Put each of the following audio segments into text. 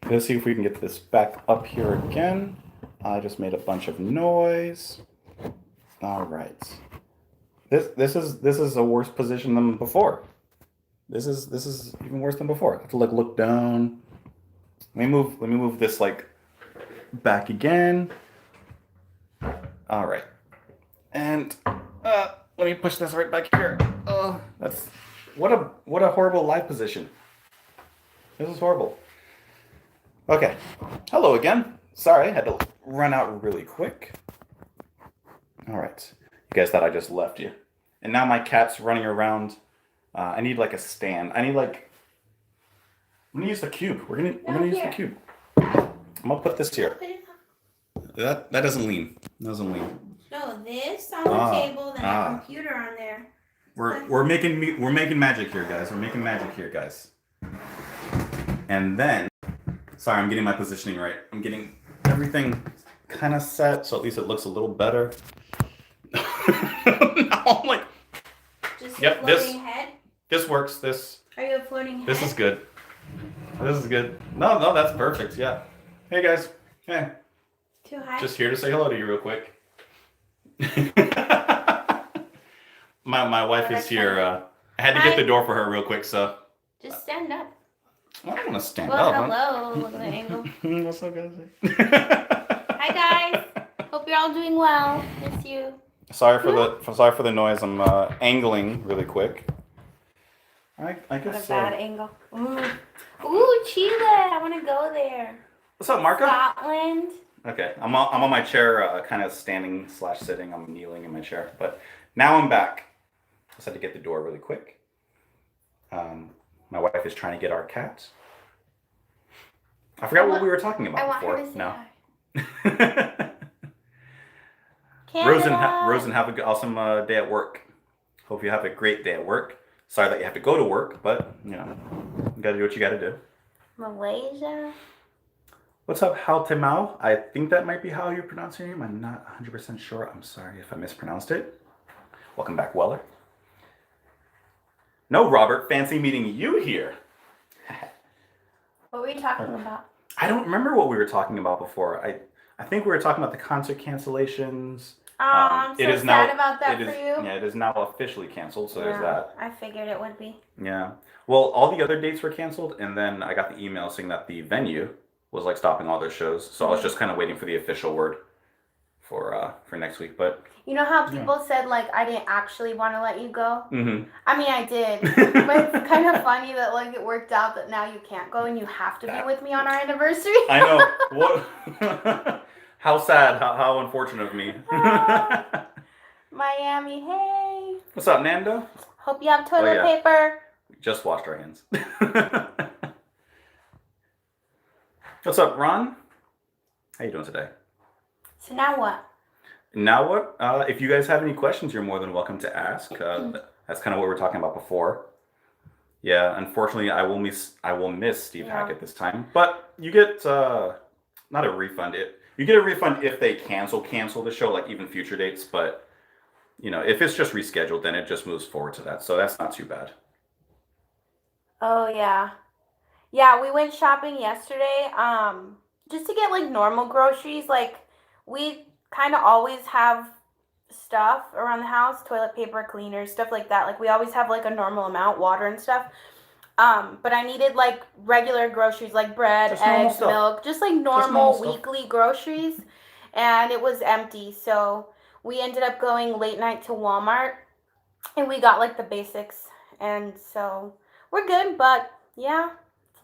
Let's see if we can get this back up here again. I just made a bunch of noise. All right. This is a worse position than before. This is even worse than before. I have to like look down. Let me move this like back again. All right. And let me push this right back here. Oh, that's what a horrible live position. This is horrible. Okay. Hello again. Sorry, I had to run out really quick. All right. You guys thought I just left you. And now my cat's running around. I need like a stand. I need like. I'm gonna use the cube. We're gonna use the cube. I'm gonna put this here. That doesn't lean. That doesn't lean. No, this on the table, then a computer on there. We're making magic here, guys. We're making magic here, guys. And then, sorry, I'm getting my positioning right. I'm getting everything kind of set, so at least it looks a little better. Now I'm like, just yep, floating head. This works. Are you a floating head? This is good. This is good. No, that's perfect. Yeah. Hey guys. Hey. Too high? Just here to say hello to you real quick. my wife is here. I had to get the door for her real quick, so. Just stand up. I don't want to stand well, up. Hello. Look at the angle. What's up, guys? Hi guys. Hope you're all doing well. Miss you. Sorry for the noise. I'm angling really quick. I guess. What a bad angle. Ooh, Chile. I want to go there. What's up, Marco? Scotland. Okay, I'm on my chair, kind of standing / sitting. I'm kneeling in my chair, but now I'm back. Just had to get the door really quick. My wife is trying to get our cat. I forgot what we were talking about before. Her to say no. Rosen, have an awesome day at work. Hope you have a great day at work. Sorry that you have to go to work, but you gotta do what you gotta do. Malaysia. What's up, Hao Temao? I think that might be how you pronounce your name. I'm not 100% sure. I'm sorry if I mispronounced it. Welcome back, Weller. No, Robert, fancy meeting you here. What were you talking about? I don't remember what we were talking about before. I think we were talking about the concert cancellations. I'm so sad about that for you. Yeah, it is now officially canceled, so there's that. I figured it would be. Yeah. Well, all the other dates were canceled, and then I got the email saying that the venue was like stopping all their shows. So I was just kind of waiting for the official word for next week. But you know how people said like I didn't actually want to let you go? Mm-hmm. I mean I did. But it's kind of funny that like it worked out that now you can't go and you have to be with me on our anniversary. I know. What? How sad. How unfortunate of me. Miami, hey. What's up, Nando? Hope you have toilet paper. We just washed our hands. What's up, Ron? How you doing today? So now what? Now what? If you guys have any questions, you're more than welcome to ask. That's kind of what we were talking about before. Yeah, unfortunately, I will miss Steve Hackett this time. But you get not a refund. You get a refund if they cancel the show, like even future dates. But if it's just rescheduled, then it just moves forward to that. So that's not too bad. Oh yeah. Yeah, we went shopping yesterday, just to get like normal groceries. Like we kind of always have stuff around the house, toilet paper, cleaners, stuff like that. Like we always have like a normal amount, water and stuff. But I needed like regular groceries like bread, just eggs, milk, just like normal weekly groceries. And it was empty. So we ended up going late night to Walmart and we got like the basics. And so we're good, but yeah.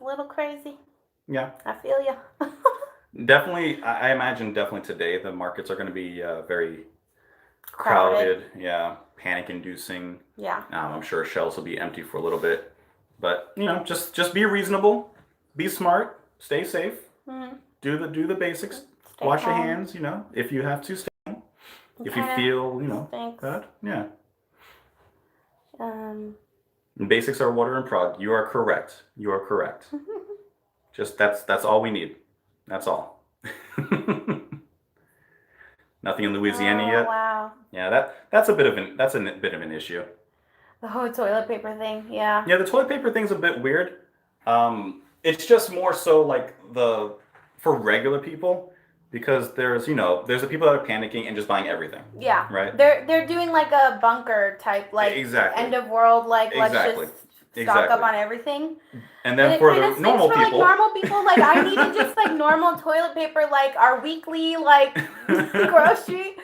A little crazy. Yeah. I feel you. Definitely, I imagine today the markets are going to be very crowded. Yeah, panic-inducing. Yeah. I'm sure shelves will be empty for a little bit. But, just be reasonable, be smart, stay safe, do the basics, wash your hands, if you have to, stay home. If you feel, bad. Yeah. Basics are water and prod. You are correct. Just that's all we need. That's all. Nothing in Louisiana yet. Wow. Yeah, that's a bit of an issue. The whole toilet paper thing, yeah. Yeah, the toilet paper thing's a bit weird. It's just more so like for regular people because there's there's the people that are panicking and just buying everything. Yeah. Right. They're doing like a bunker type, like Exactly. end of world, like Exactly. let's just stock up on everything. And then it for kinda the stinks normal for people, like normal people, like I needed just like normal toilet paper, like our weekly like grocery.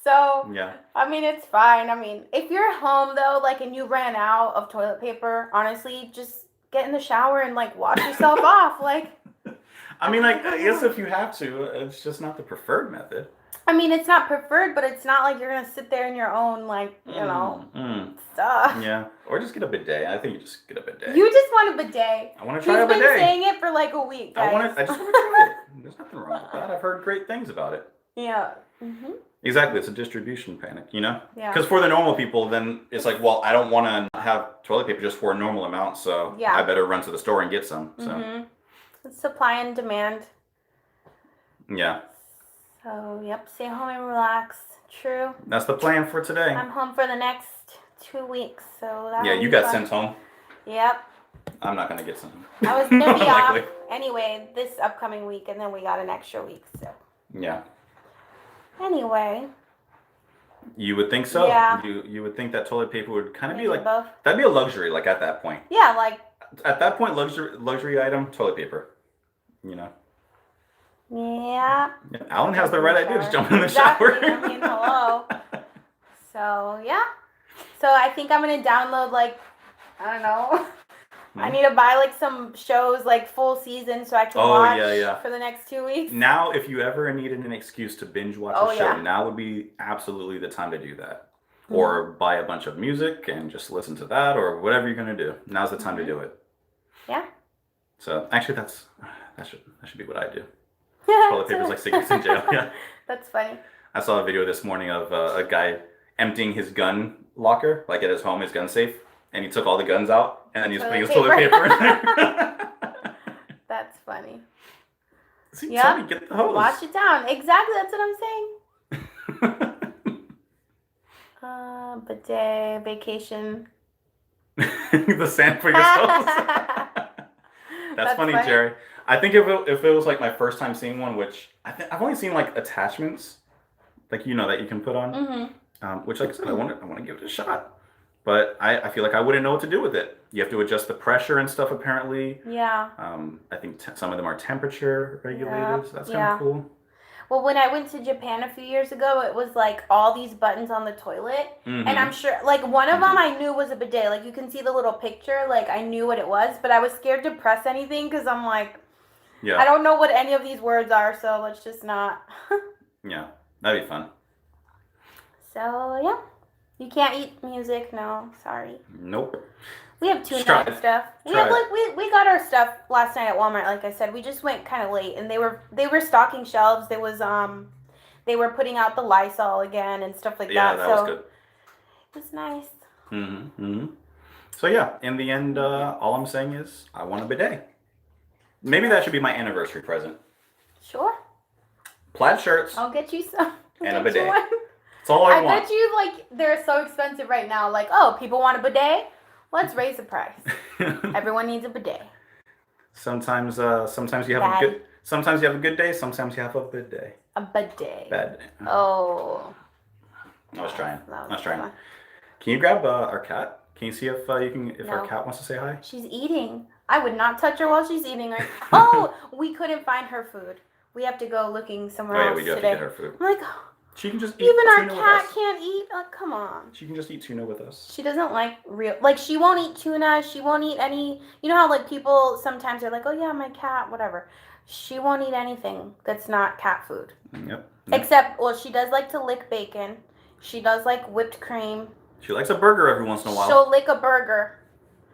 So yeah. I mean, it's fine. I mean, if you're home though, like, and you ran out of toilet paper, honestly, just get in the shower and like wash yourself off. Like, I mean, like, I guess if you have to, it's just not the preferred method. I mean, it's not preferred, but it's not like you're gonna sit there in your own, like, stuff. Yeah, or just get a bidet. I think you just get a bidet. You just want a bidet. I want to try a He's bidet. been saying it for like a week, guys. I just want to try it. There's nothing wrong with that. I've heard great things about it. Yeah. Mm-hmm. Exactly, it's a distribution panic, Yeah. Because for the normal people, then it's like, well, I don't want to have toilet paper just for a normal amount, so Yeah. I better run to the store and get some. So. Mm-hmm. It's supply and demand. Yeah. So, yep, stay home and relax. True. That's the plan for today. I'm home for the next 2 weeks, so that Yeah, you got sent home. Yep. I'm not gonna get sent home. I was gonna be off Likely. anyway this upcoming week, and then we got an extra week. So Yeah. anyway. You would think so. Yeah. You would think that toilet paper would kind of be maybe like both. that'd be a luxury, like at that point. Yeah, like At that point, luxury item, toilet paper. yeah. Yeah, Alan has the right idea. Just jump in the Exactly. shower. I mean, hello. So yeah. So I think I'm gonna download like I don't know. I need to buy like some shows like full season so I can watch for the next 2 weeks. Now, if you ever needed an excuse to binge watch a show, now would be absolutely the time to do that. Mm-hmm. Or buy a bunch of music and just listen to that, or whatever you're gonna do. Now's the time to do it. Yeah. So actually, that should be what I do. Toilet paper's like secrets in jail. Yeah. That's funny. I saw a video this morning of a guy emptying his gun locker, like at his home, his gun safe, and he took all the guns out, and then he was putting his toilet paper in there. That's funny. See, yeah. Get the hose. Wash it down. Exactly, that's what I'm saying. Bidet, vacation. The sand for your toes. That's funny, Jerry. I think if it was like my first time seeing one, which I've only seen like attachments, like that you can put on, which like I said, I want to give it a shot, but I feel like I wouldn't know what to do with it. You have to adjust the pressure and stuff apparently. Yeah. I think some of them are temperature regulated, so that's kind of cool. Well, when I went to Japan a few years ago, it was like all these buttons on the toilet. And I'm sure, like, one of them I knew was a bidet. Like, you can see the little picture. Like, I knew what it was, but I was scared to press anything because I'm like, I don't know what any of these words are, so let's just not. Yeah, that'd be fun. So, yeah. You can't eat music, no. Sorry. Nope. We have tuna and stuff. We got our stuff last night at Walmart. Like I said, we just went kind of late, and they were stocking shelves. There was they were putting out the Lysol again and stuff like that. Yeah, that was good. It was nice. So yeah, in the end, all I'm saying is I want a bidet. Maybe that should be my anniversary present. Sure. Plaid shirts. I'll get you some. And a bidet. That's all I want. I bet you like they're so expensive right now. Like, oh, people want a bidet. Let's raise the price. Everyone needs a bidet. Sometimes you have a good. Sometimes you have a good day. Sometimes you have a bad day. A bidet. Bad day. Oh. I was trying. Can you grab our cat? Can you see if our cat wants to say hi? She's eating. I would not touch her while she's eating. Right? Oh, we couldn't find her food. We have to go looking somewhere else we do have today. to get her food. I'm like, she can just eat even our tuna cat with us. can't eat. Come on. She can just eat tuna with us. She doesn't like she won't eat tuna. She won't eat any. You know how like people sometimes are like, oh yeah, my cat, whatever. She won't eat anything that's not cat food. Yep. Except, well, she does like to lick bacon. She does like whipped cream. She likes a burger every once in a while. She'll lick a burger.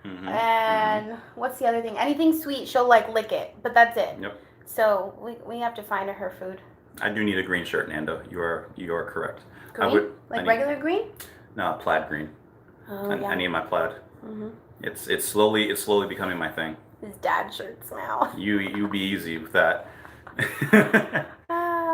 And what's the other thing? Anything sweet, she'll like lick it, but that's it. Yep. So we have to find her food. I do need a green shirt, Nando. You are correct. Green? Regular green? No, plaid green. Oh, I need my plaid. It's slowly becoming my thing. His dad shirts now. You be easy with that.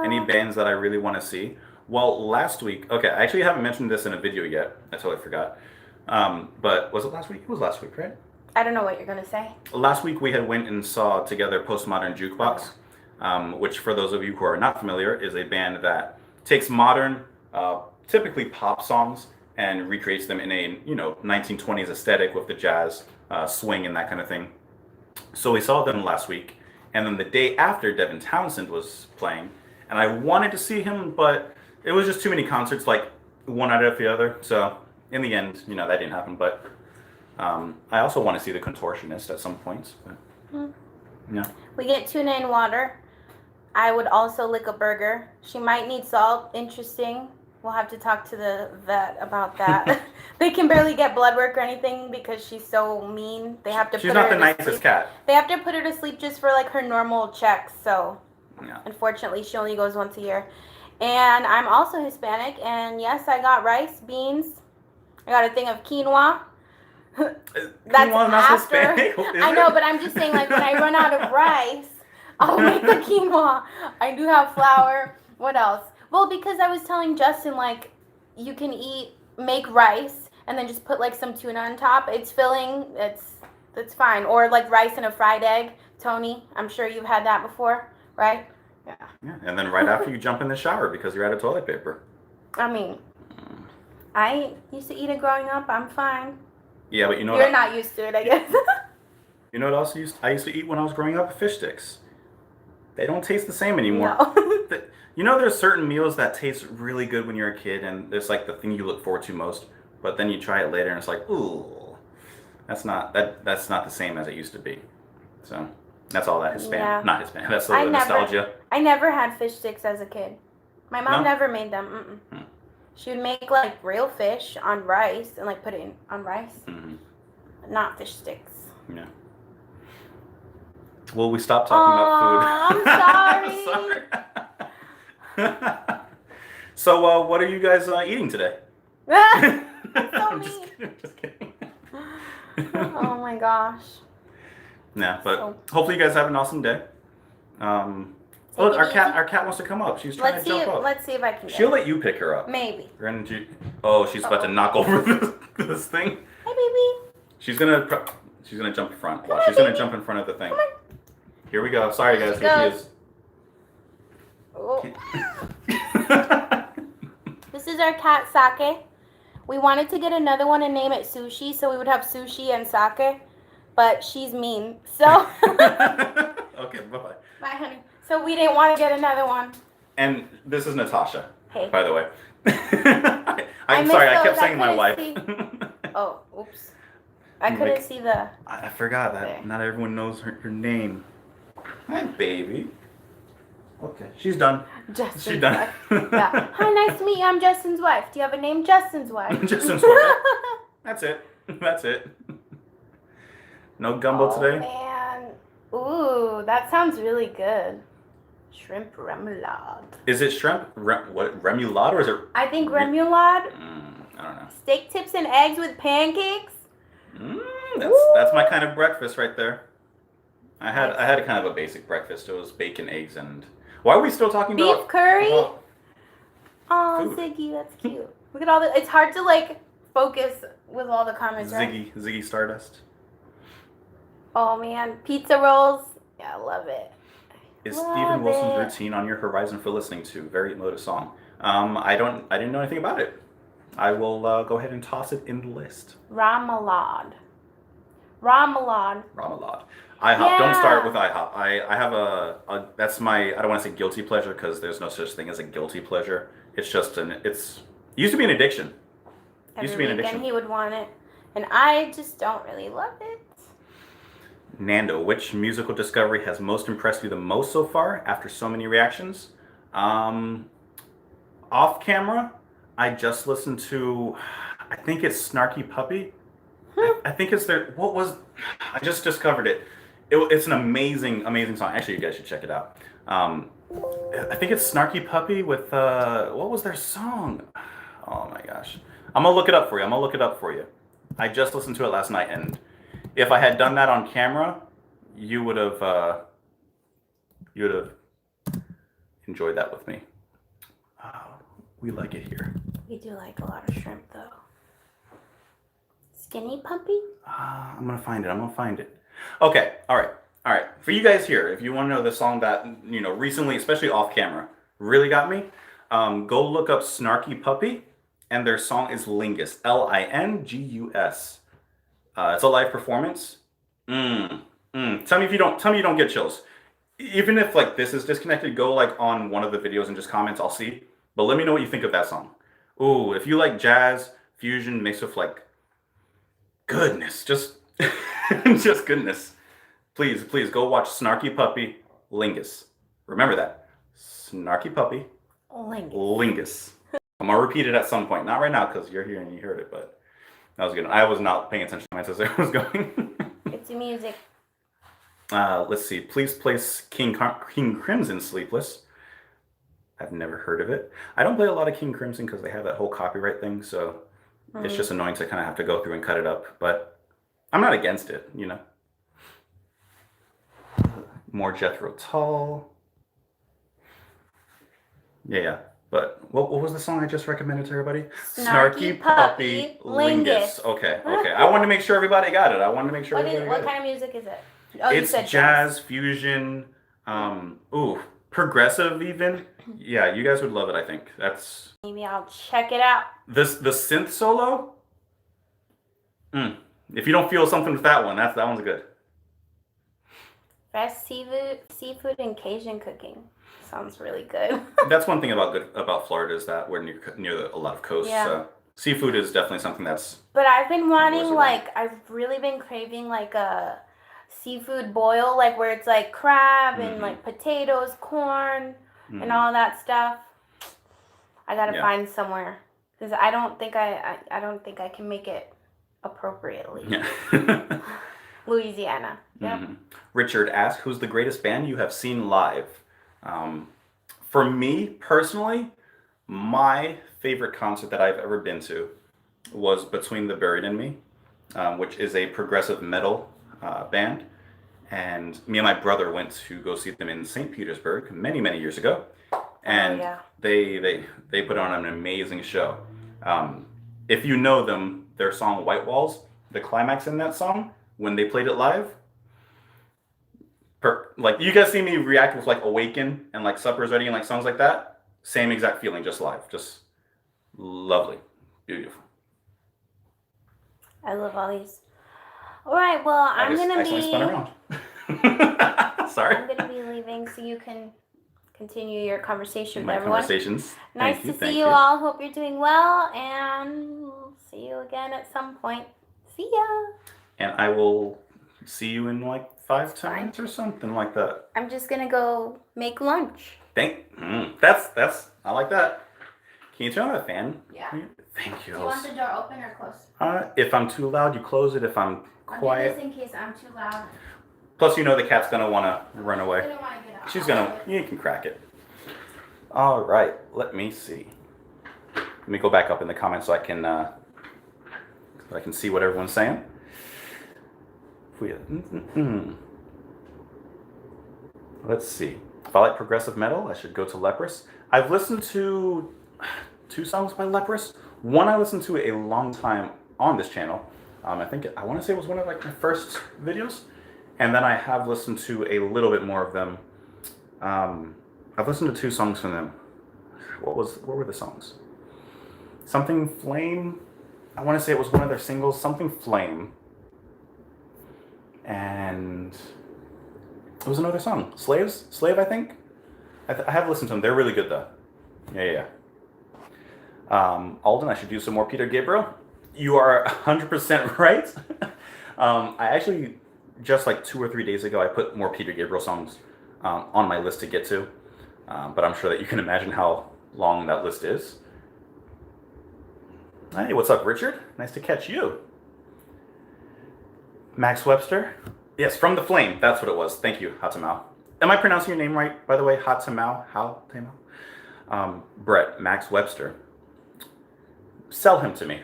Any bands that I really want to see? Well, last week. Okay, I actually haven't mentioned this in a video yet. I totally forgot. But was it last week? It was last week, right? I don't know what you're gonna say. Last week we had went and saw together Postmodern Jukebox, which for those of you who are not familiar is a band that takes modern, typically pop songs and recreates them in a 1920s aesthetic with the jazz swing and that kind of thing. So we saw them last week, and then the day after Devin Townsend was playing, and I wanted to see him, but it was just too many concerts, like one out of the other. So in the end, that didn't happen. But I also want to see the Contortionist at some points. But, yeah. We get tuna and water. I would also lick a burger. She might need salt. Interesting. We'll have to talk to the vet about that. They can barely get blood work or anything because she's so mean. They have to. She's not the nicest cat. They have to put her to sleep just for like her normal checks. So, yeah. Unfortunately, she only goes once a year. And I'm also Hispanic, and yes, I got rice, beans. I got a thing of quinoa. That's quinoa after. Hispanic? I know, but I'm just saying, like when I run out of rice, I'll make the quinoa. I do have flour. What else? Well, because I was telling Justin, like, you can make rice and then just put like some tuna on top. It's filling. It's fine. Or like rice and a fried egg. Tony, I'm sure you've had that before, right? Yeah. And then right after you jump in the shower because you're out of toilet paper. I mean, I used to eat it growing up. I'm fine. Yeah, but you're not used to it, I guess. You know what else I used to eat when I was growing up? Fish sticks. They don't taste the same anymore. No. There's certain meals that taste really good when you're a kid, and it's like the thing you look forward to most. But then you try it later, and it's like, ooh, that's not the same as it used to be. So that's all that Hispanic, not Hispanic. That's the nostalgia. I never had fish sticks as a kid. My mom never made them. She would make like real fish on rice and like put it on rice. Not fish sticks. Yeah. Well, we stopped talking about food. I'm sorry. So, what are you guys eating today? I'm just kidding. Oh my gosh. Yeah, but hopefully you guys have an awesome day. Our cat wants to come up. She's trying to jump up. Let's see if I can. She'll let you pick her up. Maybe. She's about to knock over this thing. Hey, baby. She's gonna jump in front. She's gonna jump in front of the thing. Here we go. Sorry guys, here she is. Oh. This is our cat Sake. We wanted to get another one and name it Sushi, so we would have Sushi and Sake, but she's mean, so. Okay, bye-bye. Bye, honey. So we didn't want to get another one. And this is Natasha. Hey. By the way. I'm sorry, I kept saying my wife. Oh, oops. I couldn't see the. I forgot that not everyone knows her name. Hi, baby. Okay, she's done. She's done. Yeah. Hi, nice to meet you. I'm Justin's wife. Do you have a name? Justin's wife. Justin's wife. That's it. That's it. No gumbo today? Man. Ooh, that sounds really good. Shrimp remoulade. Is it shrimp remoulade or is it? I think remoulade. I don't know. Steak tips and eggs with pancakes. That's my kind of breakfast right there. I had kind of a basic breakfast. It was bacon, eggs, and why are we still talking about beef curry? Oh, Ziggy, that's cute. Look at all the. It's hard to like focus with all the comments. Ziggy Stardust. Oh man, pizza rolls. Yeah, I love it. Is Steven Wilson's routine on your horizon for listening to? Very emotive song. I didn't know anything about it. I will go ahead and toss it in the list. Ramalade. IHOP. Yeah. Don't start with IHOP. I have that's my, I don't want to say guilty pleasure because there's no such thing as a guilty pleasure. It's just it used to be an addiction. Every weekend he would want it. And I just don't really love it. Nando, which musical discovery has most impressed you the most so far after so many reactions? Off camera, I just listened to, I think it's Snarky Puppy. I think it's I just discovered it. It's an amazing song. Actually, you guys should check it out. I think it's Snarky Puppy with, what was their song? Oh my gosh. I'm going to look it up for you. I just listened to it last night, and if I had done that on camera, you would have enjoyed that with me. We like it here. We do like a lot of shrimp, though. Skinny Puppy? I'm gonna find it. Okay, all right. For you guys here, if you want to know the song that recently, especially off camera, really got me, go look up Snarky Puppy, and their song is Lingus, Lingus. It's a live performance. Tell me if you don't. Tell me you don't get chills. Even if like this is disconnected, go like on one of the videos and just comments. I'll see. But let me know what you think of that song. Ooh, if you like jazz fusion mixed with like goodness, just just goodness. Please go watch Snarky Puppy Lingus. Remember that. Snarky Puppy Lingus. I'm gonna repeat it at some point. Not right now because you're here and you heard it, but that was good. I was not paying attention as I was going. It's music. Let's see. Please place King Crimson Sleepless. I've never heard of it. I don't play a lot of King Crimson because they have that whole copyright thing, so it's just annoying to kind of have to go through and cut it up. But I'm not against it, More Jethro Tull. Yeah. But what was the song I just recommended to everybody? Snarky Puppy Lingus. Okay. I wanted to make sure everybody got it. What kind of music is it? Oh, it's jazz, fusion, progressive even. Yeah, you guys would love it, I think. Maybe I'll check it out. The synth solo? If you don't feel something with that one, that one's good. Best seafood and Cajun cooking. Sounds really good. That's one thing about Florida is that we're near a lot of coast. Yeah. So seafood is definitely something that's. But I've been wanting I've really been craving like a seafood boil, like where it's like crab and like potatoes, corn, and all that stuff. I gotta find somewhere because I don't think I can make it appropriately. Yeah. Louisiana. Yep. Richard asked, "Who's the greatest band you have seen live?" For me personally, my favorite concert that I've ever been to was Between the Buried and Me, which is a progressive metal band. And me and my brother went to go see them in St. Petersburg many, many years ago. And they put on an amazing show. If you know them, their song White Walls, the climax in that song, when they played it live, like you guys see me react with like Awaken and like Supper's Ready and like songs like that. Same exact feeling, just live. Just lovely. Beautiful. I love all these. All right, well, I'm going to be... spun around. Sorry. I'm going to be leaving so you can continue your conversation with everyone. Conversations. Nice to see you all. Hope you're doing well, and we'll see you again at some point. See ya. And I will see you in like 5-10 minutes or something like that. I'm just going to go make lunch. That's I like that. Can you turn on the fan? Yeah. Thank you. Do you want the door open or closed? If I'm too loud, you close it. If I'm quiet. I'll do this in case I'm too loud. Plus, the cat's gonna want to run away. She's gonna want to get out. She's gonna. You can crack it. All right. Let me see. Let me go back up in the comments so I can see what everyone's saying. Let's see. If I like progressive metal, I should go to Leprous. I've listened to 2 songs by Leprous. One I listened to a long time on this channel. I want to say it was one of like my first videos. And then I have listened to a little bit more of them. I've listened to 2 songs from them. What were the songs? Something Flame. I want to say it was one of their singles, Something Flame. And it was another song, Slave, I think. I have listened to them. They're really good though. Yeah. Alden, I should do some more Peter Gabriel. You are 100% right. I actually, just like 2 or 3 days ago, I put more Peter Gabriel songs on my list to get to. But I'm sure that you can imagine how long that list is. Hey, what's up, Richard? Nice to catch you. Max Webster. Yes, From the Flame. That's what it was. Thank you, Hatamau. Am I pronouncing your name right, by the way? Hatamau? Brett, Max Webster. Sell him to me.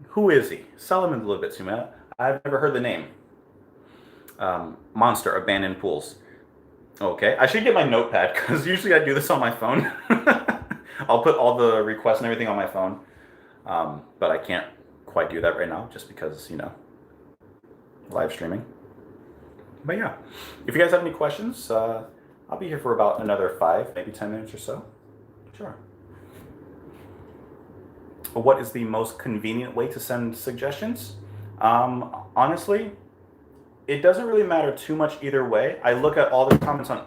Who is he? Sell him a little bit to me. I've never heard the name. Monster, Abandoned Pools. Okay, I should get my notepad because usually I do this on my phone. I'll put all the requests and everything on my phone, but I can't quite do that right now just because, live streaming. But yeah, if you guys have any questions, I'll be here for about another 5, maybe 10 minutes or so. Sure. What is the most convenient way to send suggestions? Honestly, it doesn't really matter too much either way. I look at all the comments on,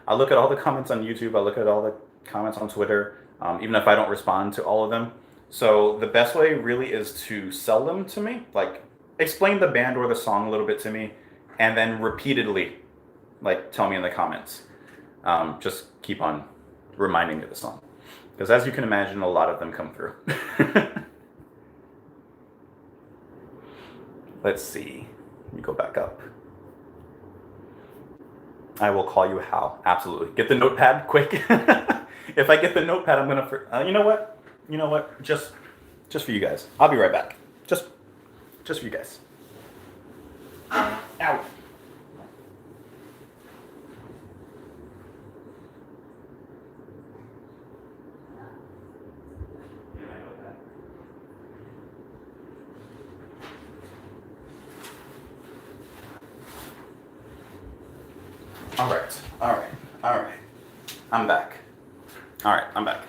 I look at all the comments on YouTube. I look at all the comments on Twitter, even if I don't respond to all of them. So the best way really is to sell them to me, like explain the band or the song a little bit to me, and then repeatedly, like, tell me in the comments. Just keep on reminding me of the song. Because as you can imagine, a lot of them come through. Let's see. Let me go back up. I will call you Hal. Absolutely. Get the notepad quick. If I get the notepad, I'm going to... you know what? You know what? Just for you guys. I'll be right back. Just for you guys. Ow. All right. I'm back. All right, I'm back.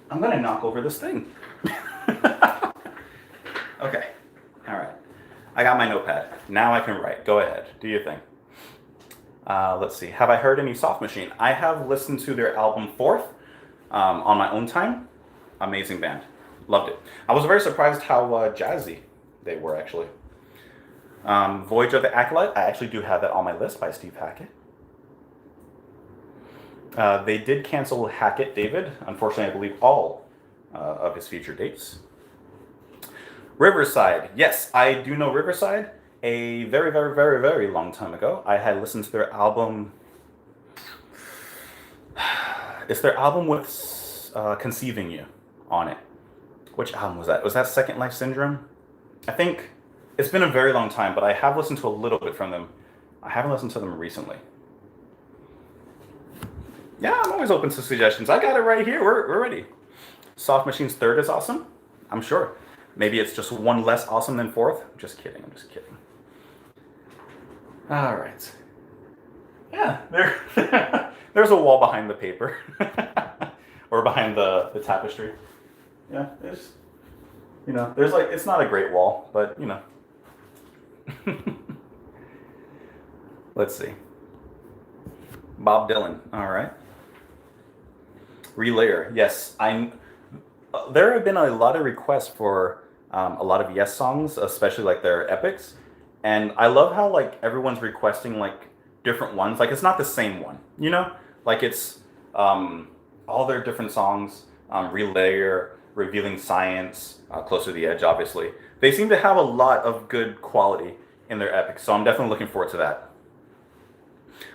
I'm gonna knock over this thing. Okay, all right. I got my notepad. Now I can write. Go ahead, do your thing. Let's see, have I heard any Soft Machine? I have listened to their album Fourth on my own time. Amazing band, loved it. I was very surprised how jazzy they were actually. Voyage of the Acolyte, I actually do have that on my list by Steve Hackett. They did cancel Hackett David. Unfortunately, I believe all of his future dates. Riverside. Yes, I do know Riverside. A very, very, very, very long time ago, I had listened to their album. It's their album with Conceiving You on it. Which album was that? Was that Second Life Syndrome? I think it's been a very long time, but I have listened to a little bit from them. I haven't listened to them recently. Yeah, I'm always open to suggestions. I got it right here. We're ready. Soft Machine's Third is awesome. I'm sure. Maybe it's just one less awesome than Fourth. I'm just kidding. All right. Yeah, there's a wall behind the paper. Or behind the tapestry. Yeah, there's like, it's not a great wall, but Let's see. Bob Dylan. All right. Relayer. Yes, there have been a lot of requests for a lot of Yes songs, especially like their epics, and I love how like everyone's requesting like different ones. Like it's not the same one, like it's all their different songs. Relayer, Revealing Science, Closer to the Edge. Obviously, they seem to have a lot of good quality in their epics, so I'm definitely looking forward to that.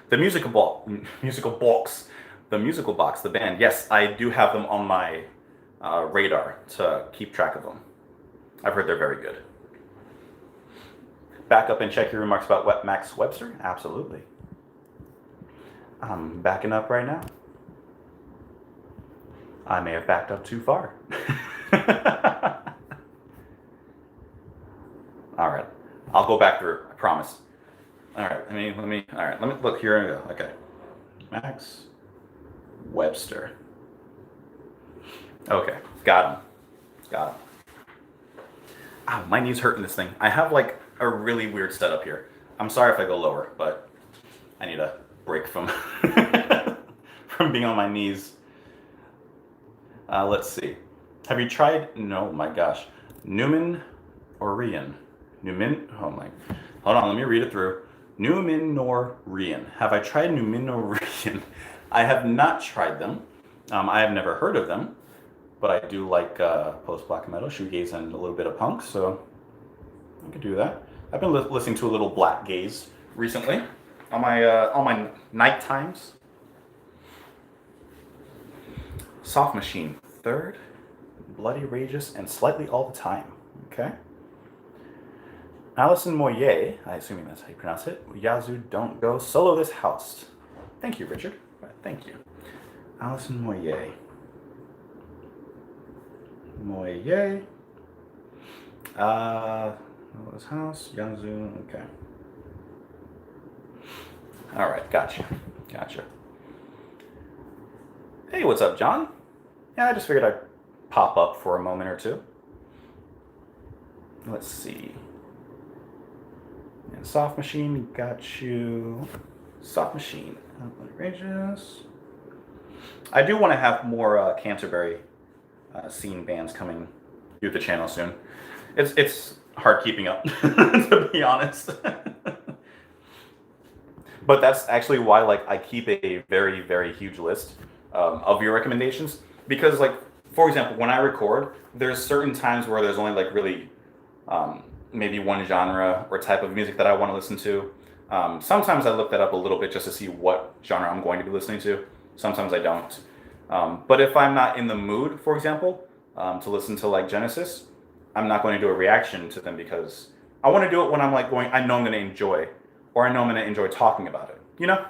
The Musical Box, the band. Yes, I do have them on my radar to keep track of them. I've heard they're very good. Back up and check your remarks about Max Webster? Absolutely. I'm backing up right now. I may have backed up too far. All right, I'll go back through, I promise. All right, let me look here and go. Okay, Max Webster. Okay, got him. Ow, my knee's hurting this thing. I have like a really weird setup here. I'm sorry if I go lower, but I need a break from from being on my knees. Let's see. Have you tried? No, my gosh. Numenorian. Hold on, let me read it through. Numenorian. Have I tried Numenorian? I have not tried them. I have never heard of them, but I do like post-black metal, shoegaze, and a little bit of punk, so I could do that. I've been listening to a little black gaze recently on my night times. Soft Machine, Third, Bloody Rageous, and Slightly All the Time. Okay. Alison Moyer, I assuming that's how you pronounce it. Yazoo, Don't Go, Solo This House. Thank you, Richard. Thank you. Alison Moyer. Noah's house, Yazoo. Okay. All right, gotcha. Hey, what's up, John? Yeah, I just figured I'd pop up for a moment or two. Let's see. And Soft Machine, got you. Soft Machine. Outrageous. I do want to have more Canterbury scene bands coming through the channel soon. It's hard keeping up, to be honest. But that's actually why I keep a very huge list of your recommendations, because for example, when I record, there's certain times where there's only really maybe one genre or type of music that I want to listen to. Sometimes I look that up a little bit just to see what genre I'm going to be listening to. Sometimes I don't. But if I'm not in the mood, for example, to listen to Genesis, I'm not going to do a reaction to them because I want to do it when I'm I know I'm going to enjoy, or I know I'm going to enjoy talking about it. You know?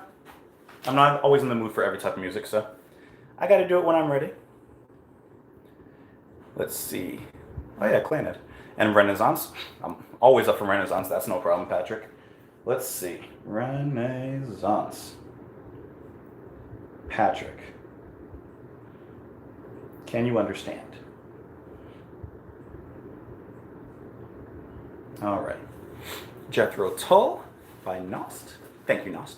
I'm not always in the mood for every type of music, so I got to do it when I'm ready. Let's see. Oh yeah, Clannad. And Renaissance. I'm always up for Renaissance. That's no problem, Patrick. Let's see. Renaissance. Patrick. Can you understand? All right. Jethro Tull by Nost. Thank you, Nost.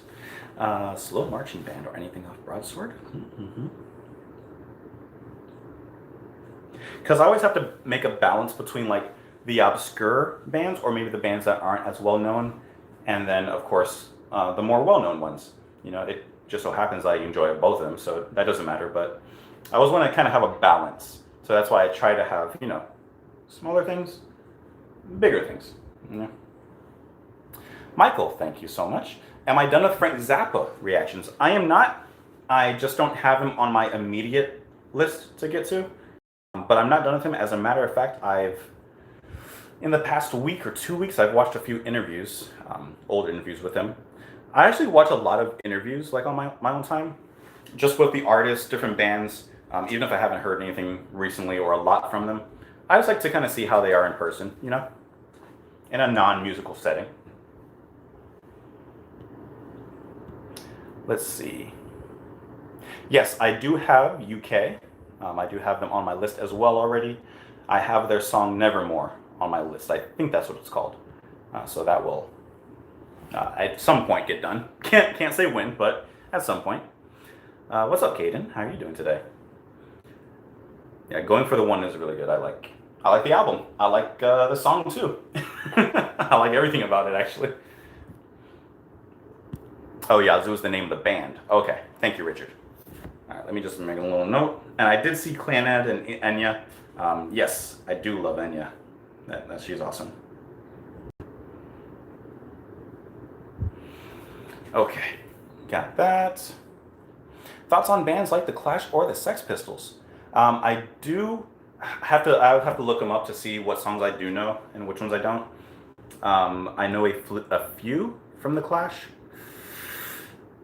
Slow Marching Band or anything off Broadsword. Because I always have to make a balance between the obscure bands, or maybe the bands that aren't as well known, and then of course the more well-known ones. It just so happens I enjoy both of them, so that doesn't matter. But I always want to kind of have a balance, so that's why I try to have smaller things, bigger things. Michael, thank you so much. Am I done with Frank Zappa reactions? I am not. I just don't have him on my immediate list to get to. But I'm not done with him. As a matter of fact, in the past week or 2 weeks, I've watched a few interviews, old interviews with him. I actually watch a lot of interviews on my own time, just with the artists, different bands, even if I haven't heard anything recently or a lot from them. I just like to kind of see how they are in person, in a non-musical setting. Let's see. Yes, I do have UK. I do have them on my list as well already. I have their song Nevermore on my list. I think that's what it's called. So that will at some point get done. Can't say when, but at some point. What's up, Caden? How are you doing today? Yeah, Going for the One is really good. I like the album. I like the song too. I like everything about it, actually. Oh, Yazoo is the name of the band. Okay, thank you, Richard. All right, let me just make a little note. And I did see Clannad and Enya. Yes, I do love Enya. She's awesome. Okay, got that. Thoughts on bands like The Clash or the Sex Pistols? I would have to look them up to see what songs I do know and which ones I don't. I know a few from The Clash.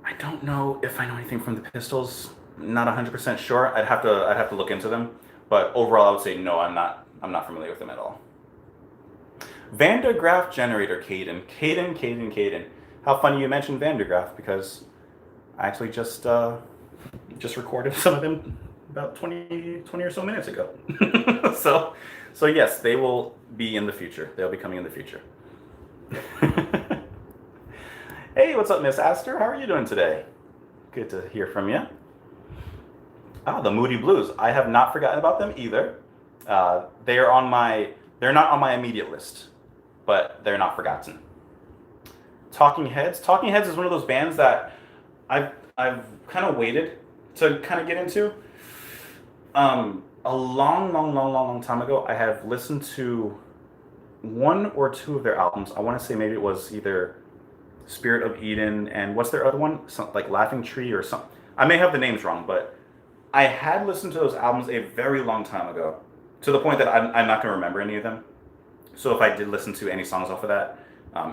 I don't know if I know anything from the Pistols. Not 100% sure. I'd have to look into them. But overall, I would say no. I'm not familiar with them at all. Van der Graaf Generator, Caden. How funny you mentioned Van der Graaf, because I actually just recorded some of them about 20 or so minutes ago. so yes, they will be in the future. They'll be coming in the future. Hey, what's up, Miss Astor? How are you doing today? Good to hear from you. The Moody Blues. I have not forgotten about them either. They're not on my immediate list, but they're not forgotten. Talking Heads. Talking Heads is one of those bands that I've kind of waited to kind of get into. A long time ago, I have listened to one or two of their albums. I want to say maybe it was either Spirit of Eden and what's their other one? Like Laughing Tree or something. I may have the names wrong, but I had listened to those albums a very long time ago, to the point that I'm not going to remember any of them. So if I did listen to any songs off of that,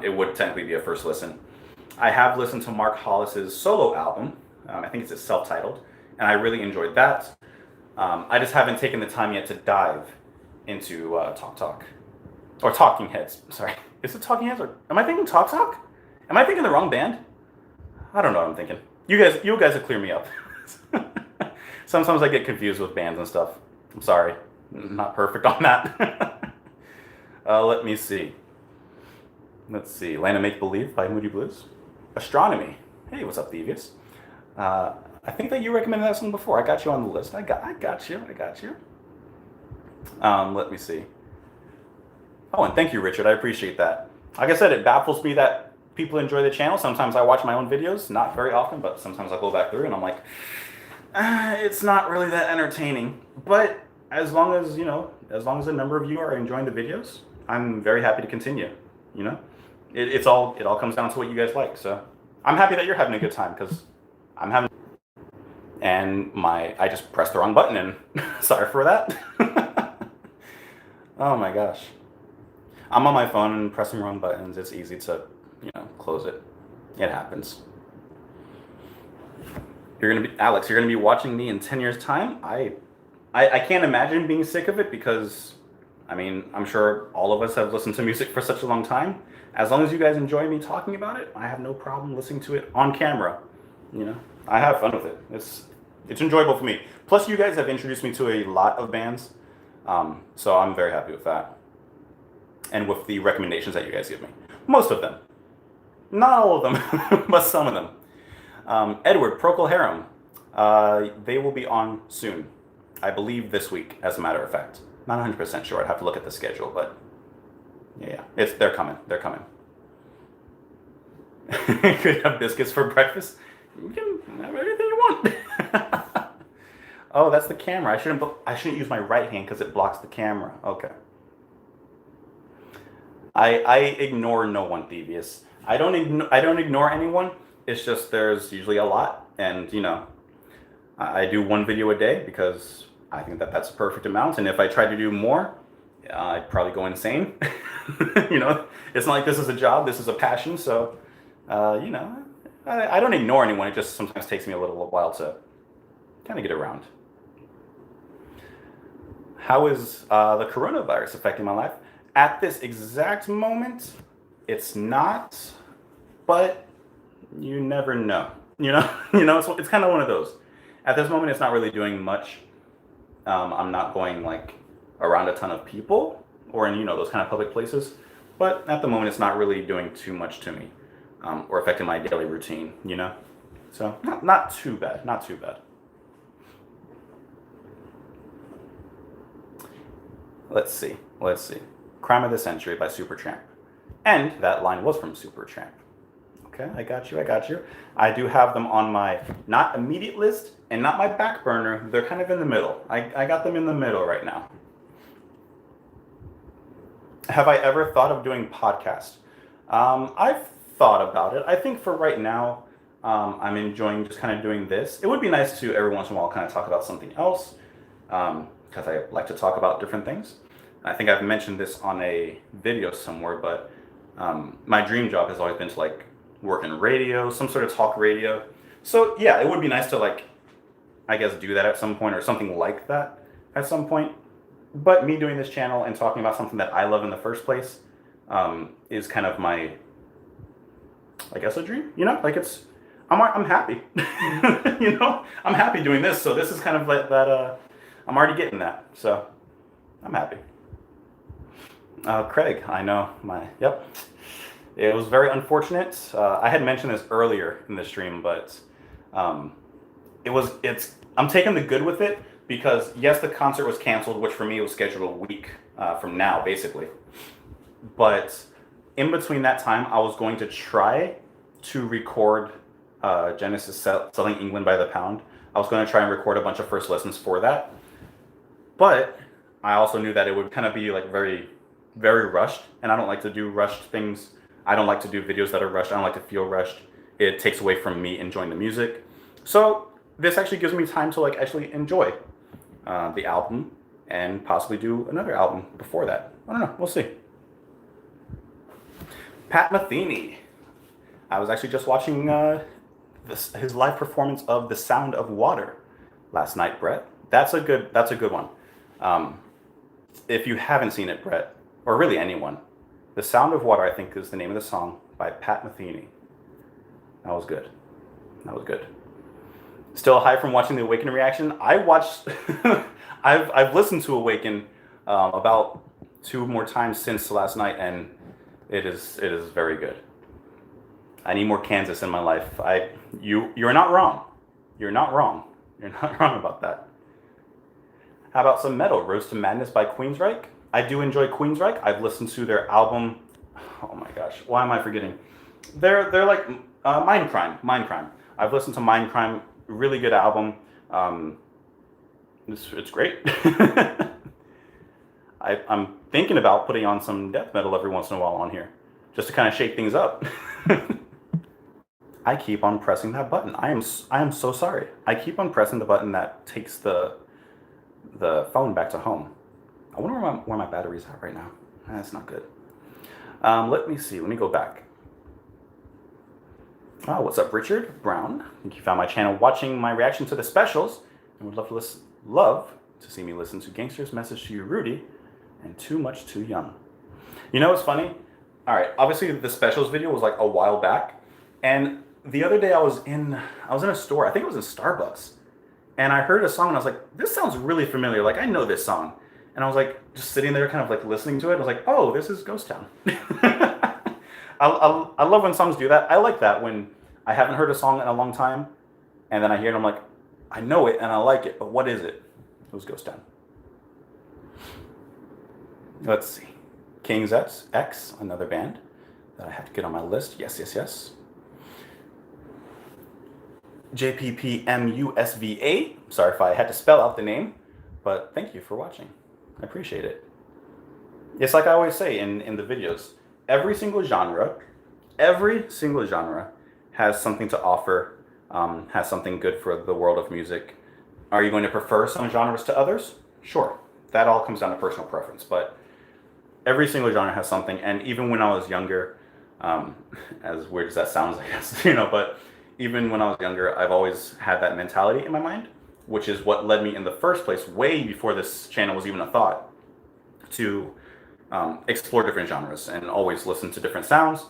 it would technically be a first listen. I have listened to Mark Hollis's solo album. I think it's self-titled, and I really enjoyed that. I just haven't taken the time yet to dive into Talk Talk. Or Talking Heads. Sorry. Is it Talking Heads or am I thinking Talk Talk? Am I thinking the wrong band? I don't know what I'm thinking. You guys will clear me up. Sometimes I get confused with bands and stuff. I'm sorry. I'm not perfect on that. Let me see. Let's see. Land of Make Believe by Moody Blues. Astronomy. Hey, what's up, Devious? I think that you recommended that song before. I got you on the list. I got you. Let me see. Oh, and thank you, Richard. I appreciate that. Like I said, it baffles me that people enjoy the channel. Sometimes I watch my own videos, not very often, but sometimes I go back through and I'm like, it's not really that entertaining. But as long as a number of you are enjoying the videos, I'm very happy to continue. You know, it all comes down to what you guys like. So I'm happy that you're having a good time because I'm having. And I just pressed the wrong button and sorry for that. Oh my gosh. I'm on my phone and pressing wrong buttons. It's easy to, close it. It happens. Alex, you're gonna be watching me in 10 years' time. I can't imagine being sick of it because, I'm sure all of us have listened to music for such a long time. As long as you guys enjoy me talking about it, I have no problem listening to it on camera. I have fun with it. It's enjoyable for me. Plus, you guys have introduced me to a lot of bands, so I'm very happy with that. And with the recommendations that you guys give me. Most of them. Not all of them, but some of them. Edward, Procol Harum. They will be on soon. I believe this week, as a matter of fact. Not 100% sure. I'd have to look at the schedule, but yeah, they're coming. They're coming. Could have biscuits for breakfast. You can have anything you want. Oh, that's the camera. I shouldn't use my right hand because it blocks the camera. Okay. I ignore no one, Devious. I don't ignore anyone. It's just there's usually a lot, and I do one video a day because I think that that's a perfect amount. And if I try to do more, I'd probably go insane. It's not like this is a job. This is a passion. So, I don't ignore anyone. It just sometimes takes me a little while to kind of get around. How is the coronavirus affecting my life? At this exact moment, it's not, but you never know. It's kind of one of those. At this moment, it's not really doing much. I'm not going like around a ton of people or in those kind of public places. But at the moment, it's not really doing too much to me or affecting my daily routine. So not too bad. Not too bad. Let's see. Crime of the Century by Supertramp. And that line was from Supertramp. Okay, I got you. I do have them on my not immediate list and not my back burner. They're kind of in the middle. I got them in the middle right now. Have I ever thought of doing podcast? I've thought about it. I think for right now, I'm enjoying just kind of doing this. It would be nice to every once in a while kind of talk about something else because I like to talk about different things. I think I've mentioned this on a video somewhere, but my dream job has always been to work in radio, some sort of talk radio. So yeah, it would be nice to I guess do that at some point or something like that at some point. But me doing this channel and talking about something that I love in the first place is kind of my, I guess, a dream. I'm happy. I'm happy doing this. So this is kind of like that. I'm already getting that. So I'm happy. Craig, I know yep. It was very unfortunate. I had mentioned this earlier in the stream, but I'm taking the good with it because yes, the concert was canceled, which for me was scheduled a week from now, basically. But in between that time, I was going to try to record Genesis Selling England by the Pound. I was going to try and record a bunch of first lessons for that. But I also knew that it would kind of be very, very rushed, and I don't like to do rushed things. I don't like to do videos that are rushed. I don't like to feel rushed. It takes away from me enjoying the music. So this actually gives me time to actually enjoy the album and possibly do another album before that. I don't know. We'll see. Pat Metheny. I was actually just watching his live performance of The Sound of Water last night, Brett. That's a good one. If you haven't seen it, Brett, or really anyone. The Sound of Water, I think, is the name of the song by Pat Metheny. That was good. That was good. Still high from watching the Awaken reaction. I watched. I've listened to Awaken about 2 more times since last night, and it is very good. I need more Kansas in my life. You're not wrong. You're not wrong. You're not wrong about that. How about some metal? Road to Madness by Queensryche. I do enjoy Queensryche. I've listened to their album. Oh my gosh, why am I forgetting? They're like Mindcrime. I've listened to Mindcrime. Really good album. It's great. I'm thinking about putting on some death metal every once in a while on here, just to kind of shake things up. I keep on pressing that button. I am so sorry. I keep on pressing the button that takes the phone back to home. I wonder where my battery's at right now. That's not good. Let me see. Let me go back. Oh, what's up, Richard Brown? I think you found my channel watching my reaction to the specials and would love to see me listen to Gangster's Message to You, Rudy, and Too Much Too Young. You know what's funny? All right, obviously the specials video was like a while back, and the other day I was in a store. I think it was in Starbucks, and I heard a song and I was like, this sounds really familiar. Like, I know this song. And I was like, just sitting there kind of like listening to it. I was like, oh, this is Ghost Town. I love when songs do that. I like that when I haven't heard a song in a long time, and then I hear it and I'm like, I know it and I like it, but what is it? It was Ghost Town. Let's see. King's X, another band that I have to get on my list. Yes. JPPMUSVA. Sorry if I had to spell out the name, but thank you for watching. I appreciate it. It's like I always say in the videos, every single genre has something to offer, has something good for the world of music. Are you going to prefer some genres to others? Sure. That all comes down to personal preference, but every single genre has something. And even when I was younger, as weird as that sounds, I guess, but even when I was younger, I've always had that mentality in my mind, which is what led me in the first place, way before this channel was even a thought, to explore different genres and always listen to different sounds.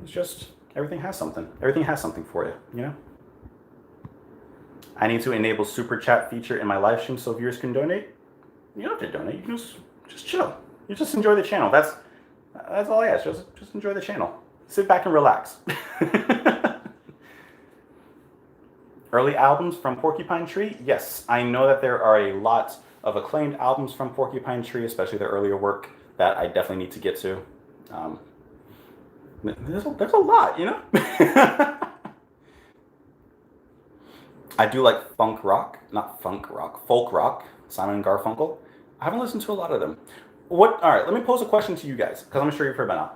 It's just, everything has something. Everything has something for you, I need to enable super chat feature in my live stream so viewers can donate. You don't have to donate. You can just chill. You just enjoy the channel. That's all I ask. Just enjoy the channel. Sit back and relax. Early albums from Porcupine Tree? Yes, I know that there are a lot of acclaimed albums from Porcupine Tree, especially their earlier work, that I definitely need to get to. There's a lot, I do like folk rock, Simon and Garfunkel. I haven't listened to a lot of them. All right, let me pose a question to you guys, because I'm sure you've heard by now.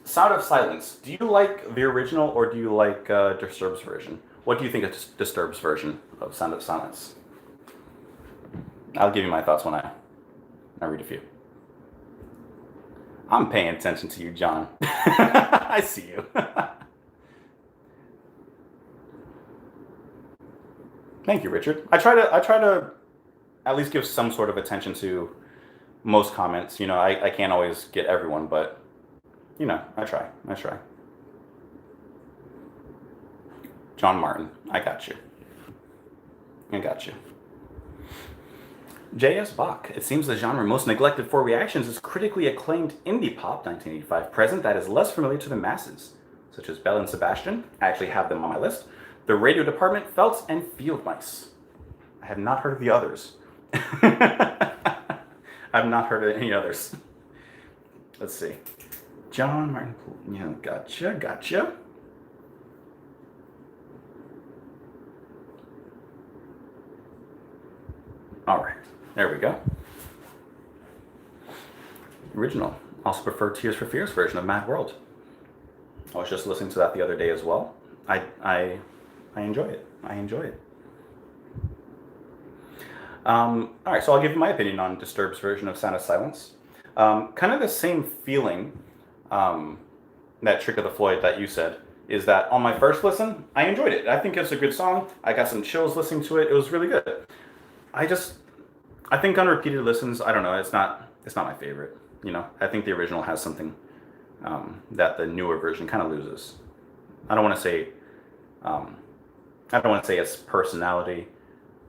Sound of Silence, do you like the original or do you like Disturbed's version? What do you think of Disturbed's version of Sound of Silence? I'll give you my thoughts when I read a few. I'm paying attention to you, John. I see you. Thank you, Richard. I try to at least give some sort of attention to most comments. I can't always get everyone, but I try. John Martin, I got you. J.S. Bach. It seems the genre most neglected for reactions is critically acclaimed indie pop 1985 present that is less familiar to the masses, such as Belle and Sebastian. I actually have them on my list. The Radio Department, Felts, and Field Mice. I have not heard of the others. I've not heard of any others. Let's see. John Martin. Yeah, gotcha. All right, there we go. Original. Also prefer Tears for Fears version of Mad World. I was just listening to that the other day as well. I enjoy it. All right, so I'll give you my opinion on Disturbed's version of Sound of Silence. Kind of the same feeling, that Trick of the Floyd that you said, is that on my first listen, I enjoyed it. I think it's a good song. I got some chills listening to it. It was really good. I think on repeated listens, I don't know, it's not it's not my favorite. You know, I think the original has something that the newer version kind of loses. I don't want to say I don't want to say it's personality.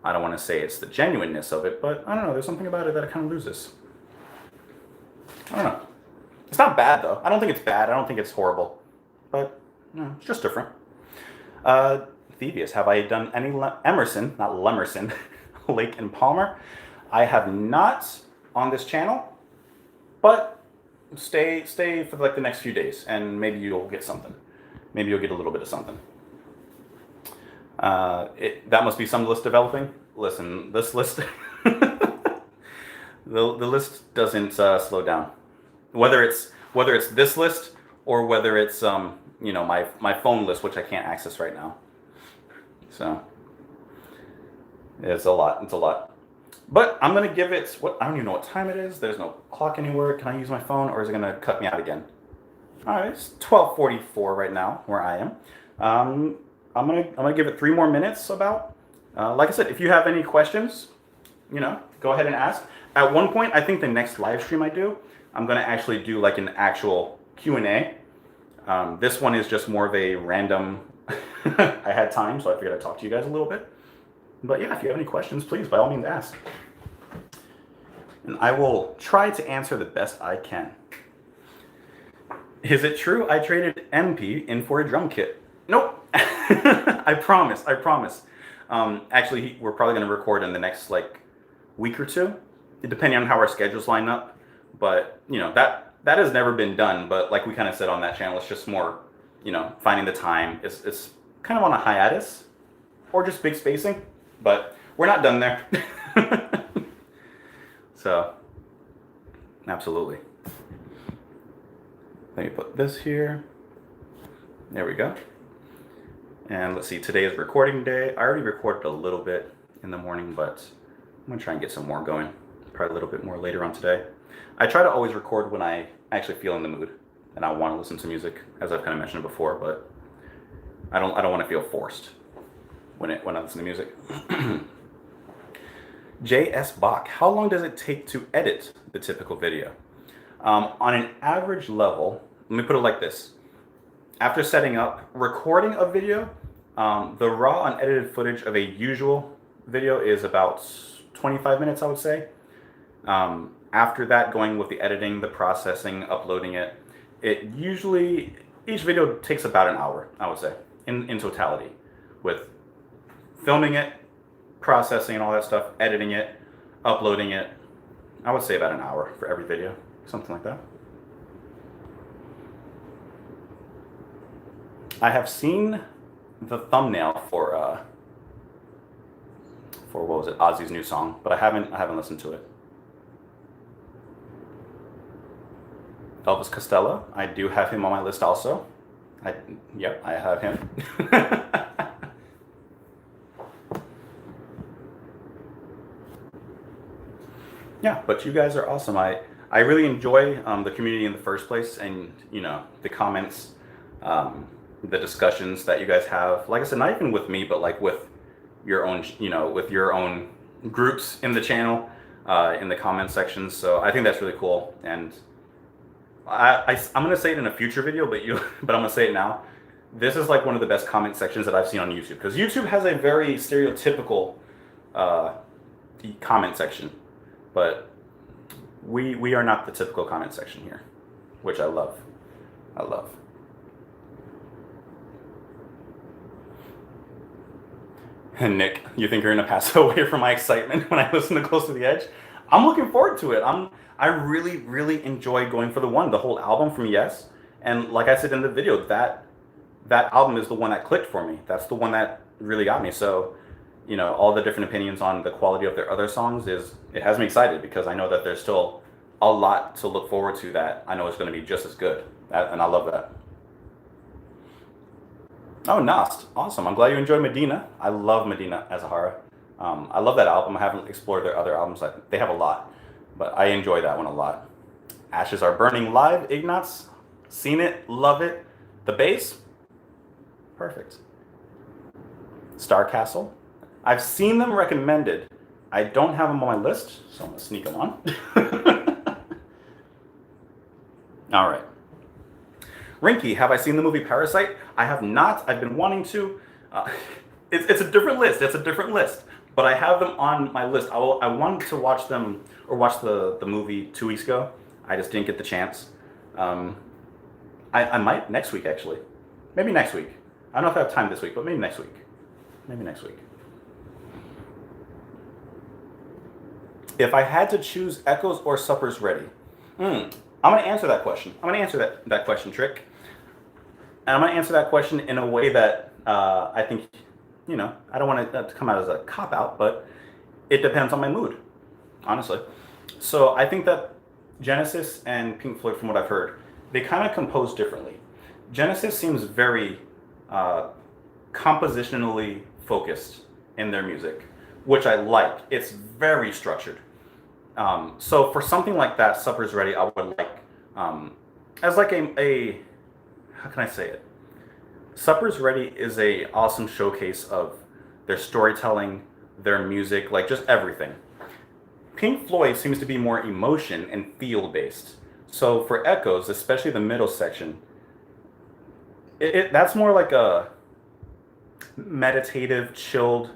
I don't want to say it's the genuineness of it, but I don't know. There's something about it that it kind of loses. I don't know. It's not bad though. I don't think it's bad. I don't think it's horrible, but you know, it's just different. Thievius, have I done any Emerson, not Lemerson, Lake and Palmer? I have not on this channel, but stay for like the next few days, and maybe you'll get something. Maybe you'll get a little bit of something. That must be some list developing. Listen, this list, the list doesn't slow down. Whether it's this list or whether it's you know, my phone list, which I can't access right now. So it's a lot. It's a lot. But I'm gonna give it what I don't even know what time it is. There's no clock anywhere. Can I use my phone, or is it gonna cut me out again? All right, it's 12:44 right now where I am. I'm gonna give it 3 more minutes. About like I said, if you have any questions, you know, go ahead and ask. At one point, I think the next live stream I do, I'm gonna actually do like an actual Q&A. This one is just more of a random. I had time, so I figured I'd talk to you guys a little bit. But yeah, if you have any questions, please, by all means, ask. And I will try to answer the best I can. Is it true I traded MP in for a drum kit? Nope. I promise. Actually, we're probably going to record in the next like week or two, depending on how our schedules line up. But you know, that has never been done. But like we kind of said on that channel, it's just more, you know, finding the time. It's kind of on a hiatus, or just big spacing. But we're not done there. So, absolutely. Let me put this here. There we go. And let's see, today is recording day. I already recorded a little bit in the morning, but I'm gonna try and get some more going. Probably a little bit more later on today. I try to always record when I actually feel in the mood and I want to listen to music, as I've kind of mentioned before, but I don't want to feel forced when I listen to music. J.S. Bach, how long does it take to edit the typical video? On an average level, let me put it like this. After setting up, recording a video, the raw unedited footage of a usual video is about 25 minutes, I would say. After that, going with the editing, the processing, uploading it, each video takes about an hour, I would say, in totality, with filming it, processing and all that stuff, editing it, uploading it. I would say about an hour for every video, something like that. I have seen the thumbnail for what was it, Ozzy's new song, but I haven't listened to it. Elvis Costello, I do have him on my list also. Yep, I have him. Yeah, but you guys are awesome. I really enjoy the community in the first place, and you know, the comments, the discussions that you guys have. Like I said, not even with me, but like with your own, you know, with your own groups in the channel, in the comment sections. So I think that's really cool. And I'm gonna say it in a future video, but I'm gonna say it now. This is like one of the best comment sections that I've seen on YouTube, because YouTube has a very stereotypical comment section, but we are not the typical comment section here, which I love. And Nick, you think you're gonna pass away from my excitement when I listen to Close to the Edge? I'm looking forward to it. I really enjoy going for the whole album from Yes. And like I said in the video, that album is the one that clicked for me. That's the one that really got me. So, you know, all the different opinions on the quality of their other songs it has me excited, because I know that there's still a lot to look forward to that I know is going to be just as good. And I love that. Oh, Nast. Awesome. I'm glad you enjoyed Medina. I love Medina Azahara. I love that album. I haven't explored their other albums. They have a lot, but I enjoy that one a lot. Ashes Are Burning live, Ignatz. Seen it, love it. The bass, perfect. Star Castle. I've seen them recommended. I don't have them on my list, so I'm gonna sneak them on. All right. Rinky, have I seen the movie Parasite? I have not. I've been wanting to. Uh, it's a different list. It's a different list. But I have them on my list. I wanted to watch them or watch the movie 2 weeks ago. I just didn't get the chance. Um, I might next week actually. Maybe next week. I don't know if I have time this week, but maybe next week. Maybe next week. If I had to choose Echoes or Supper's Ready, I'm going to answer that question. I'm going to answer that question, Trick. And I'm going to answer that question in a way that I think, I don't want it to come out as a cop out, but it depends on my mood, honestly. So I think that Genesis and Pink Floyd, from what I've heard, they kind of compose differently. Genesis seems very compositionally focused in their music, which I like. It's very structured. So for something like that, Supper's Ready, I would like as like a how can I say it? Supper's Ready is a awesome showcase of their storytelling, their music, like just everything. Pink Floyd seems to be more emotion and feel based. So for Echoes, especially the middle section, that's more like a meditative, chilled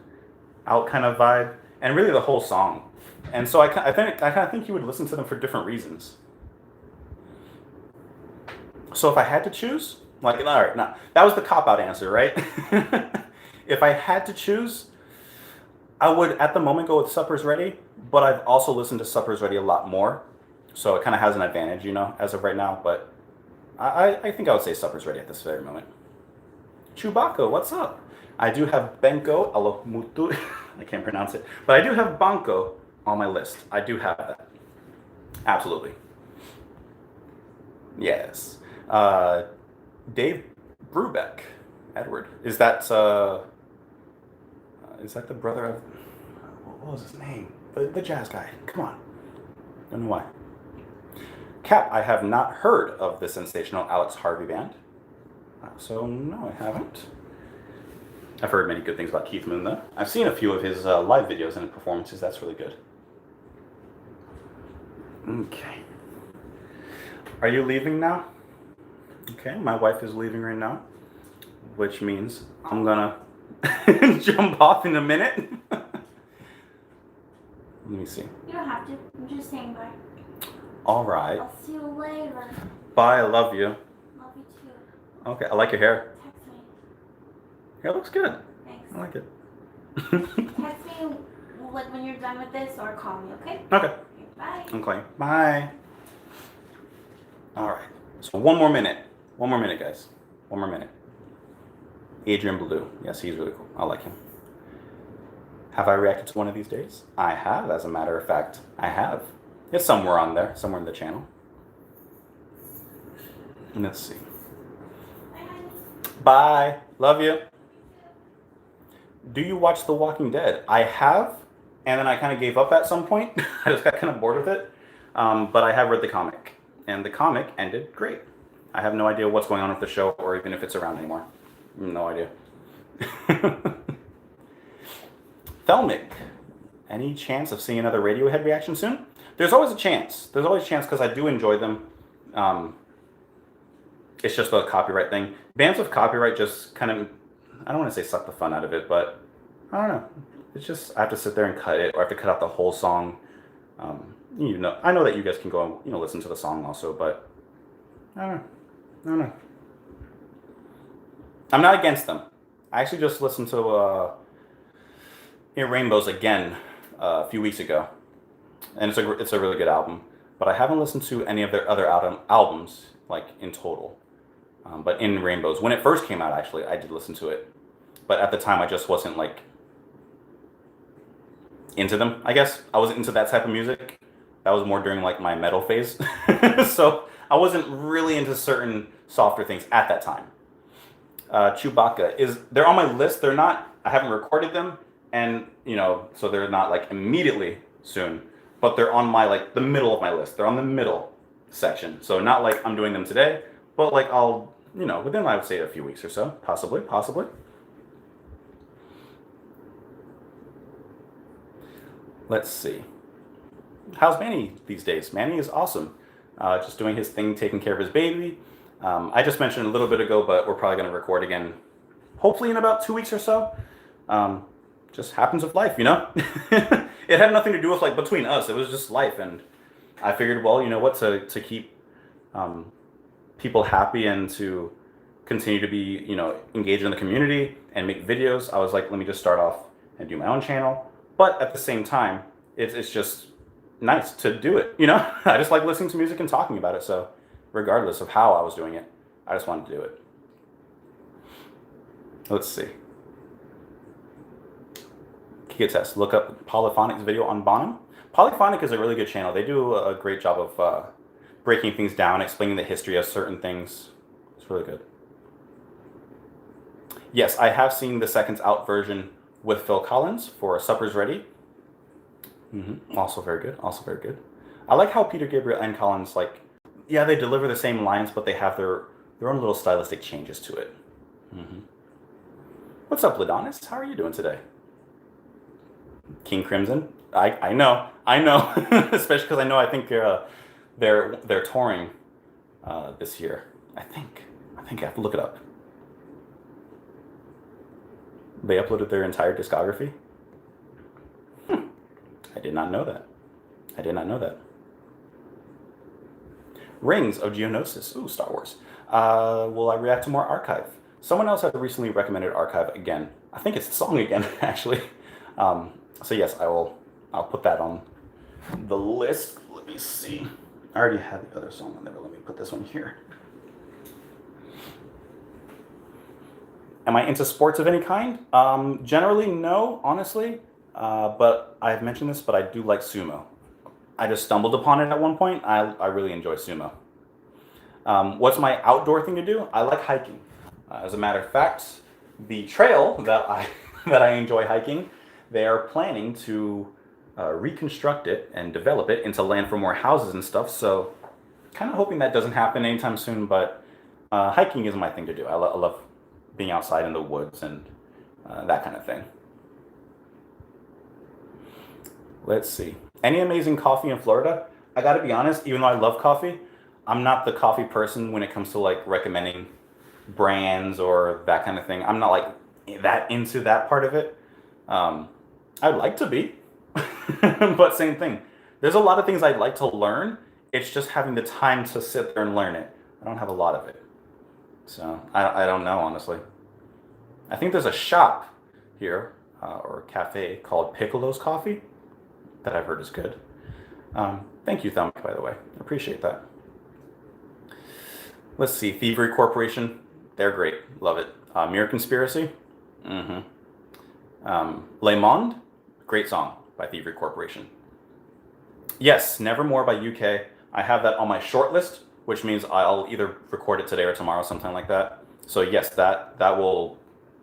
out kind of vibe, and really the whole song. And so I kind of think you would listen to them for different reasons. So if I had to choose, like, all right, now that was the cop out answer, right? If I had to choose, I would at the moment go with Supper's Ready, but I've also listened to Supper's Ready a lot more, so it kind of has an advantage, as of right now. But I think I would say Supper's Ready at this very moment. Chewbacca, what's up? I do have Benko Alamutu, I can't pronounce it, but I do have Banco on my list. I do have that. Absolutely. Yes. Dave Brubeck, Edward. Is that the brother of, what was his name? The jazz guy. Come on. Don't know why. Cap, I have not heard of the sensational Alex Harvey band. So no, I haven't. I've heard many good things about Keith Moon though. I've seen a few of his live videos and performances. That's really good. Okay. Are you leaving now? Okay, my wife is leaving right now, which means I'm gonna jump off in a minute. Let me see. You don't have to. I'm just saying bye. All right. I'll see you later. Bye. I love you. Love you too. Okay. I like your hair. Text me. Hair looks good. Thanks. I like it. Text me like when you're done with this, or call me. Okay. Okay. Okay, bye. Okay. Bye. All right. So one more minute. One more minute, guys. One more minute. Adrian Blue. Yes, he's really cool. I like him. Have I reacted to one of these days? I have, as a matter of fact. I have. It's somewhere on there, somewhere in the channel. Let's see. Bye, honey. Bye. Love you. Do you watch The Walking Dead? I have, and then I kind of gave up at some point. I just got kind of bored with it. But I have read the comic, and the comic ended great. I have no idea what's going on with the show, or even if it's around anymore. No idea. Thelmic, any chance of seeing another Radiohead reaction soon? There's always a chance. There's always a chance because I do enjoy them. It's just a copyright thing. Bands with copyright just kind of, I don't want to say suck the fun out of it, but I don't know. It's just, I have to sit there and cut it, or I have to cut out the whole song. I know that you guys can go and, listen to the song also, but I don't know. I'm not against them. I actually just listened to Rainbows again a few weeks ago, and it's a really good album. But I haven't listened to any of their other albums like in total. But In Rainbows, when it first came out, actually, I did listen to it. But at the time, I just wasn't like into them. I guess I wasn't into that type of music. That was more during like my metal phase. So I wasn't really into certain softer things at that time. Chewbacca they're on my list. They're not, I haven't recorded them, and so they're not like immediately soon, but they're on my like the middle of my list. They're on the middle section. So not like I'm doing them today, but like I'll, within, I would say, a few weeks or so, possibly. Let's see. How's Manny these days? Manny is awesome. just doing his thing, taking care of his baby. I just mentioned a little bit ago, but we're probably going to record again, hopefully in about 2 weeks or so. Just happens with life, you know? It had nothing to do with like between us. It was just life. And I figured, well, you know what, to keep people happy and to continue to be, you know, engaged in the community and make videos, I was like, let me just start off and do my own channel. But at the same time, it's just nice to do it, you know? I just like listening to music and talking about it. So regardless of how I was doing it, I just wanted to do it. Let's see. Kika Test, look up Polyphonic's video on Bonham. Polyphonic is a really good channel. They do a great job of breaking things down, explaining the history of certain things. It's really good. Yes, I have seen the Seconds Out version with Phil Collins for Supper's Ready. Also very good. Also very good. I like how Peter Gabriel and Collins, like, yeah, they deliver the same lines, but they have their own little stylistic changes to it. What's up, Ladonis? How are you doing today? King Crimson. I know, especially because I know I think they're touring this year. I think I have to look it up. They uploaded their entire discography. I did not know that. I did not know that. Rings of Geonosis. Ooh, Star Wars. Will I react to more Archive? Someone else had recently recommended Archive again. I think it's the song again, actually. So yes, I'll put that on the list. Let me see. I already had the other song on there, but let me put this one here. Am I into sports of any kind? Generally, no, honestly. But I've mentioned this, but I do like sumo. I just stumbled upon it at one point. I really enjoy sumo. What's my outdoor thing to do? I like hiking. As a matter of fact, the trail that I enjoy hiking, they are planning to reconstruct it and develop it into land for more houses and stuff. So kind of hoping that doesn't happen anytime soon, but hiking is my thing to do. I love being outside in the woods and that kind of thing. Let's see. Any amazing coffee in Florida? I gotta be honest, even though I love coffee, I'm not the coffee person when it comes to like recommending brands or that kind of thing. I'm not like that into that part of it. I'd like to be, but same thing. There's a lot of things I'd like to learn. It's just having the time to sit there and learn it. I don't have a lot of it. So I don't know, honestly. I think there's a shop here or cafe called Piccolo's Coffee that I've heard is good. Thank you, Thumb, by the way. Appreciate that. Let's see. Thievery Corporation. They're great. Love it. Mirror Conspiracy. Le Monde. Great song by Thievery Corporation. Yes, Nevermore by UK. I have that on my short list, which means I'll either record it today or tomorrow, sometime like that. So yes, that will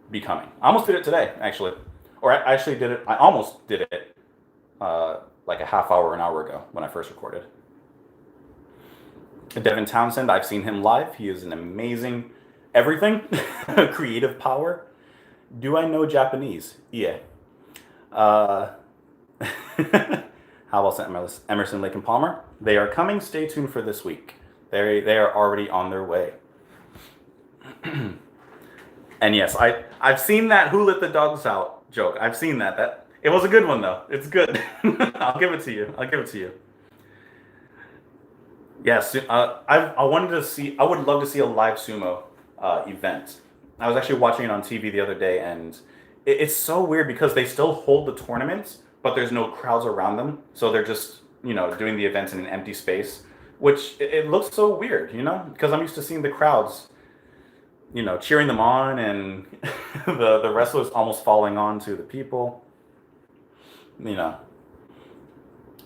be coming. I almost did it today, actually. Or I actually did it. I almost did it like a half hour, an hour ago when I first recorded. Devin Townsend, I've seen him live. He is an amazing everything, creative power. Do I know Japanese? Yeah. How about Emerson, Lake and Palmer? They are coming. Stay tuned for this week. They are already on their way. And yes, I've seen that "Who Let the Dogs Out" joke. I've seen that. It was a good one though. It's good. I'll give it to you. Yes, I wanted to see. I would love to see a live sumo event. I was actually watching it on TV the other day, and it's so weird because they still hold the tournaments, but there's no crowds around them, so they're just doing the events in an empty space, which it looks so weird, because I'm used to seeing the crowds, cheering them on, and the wrestlers almost falling on to the people.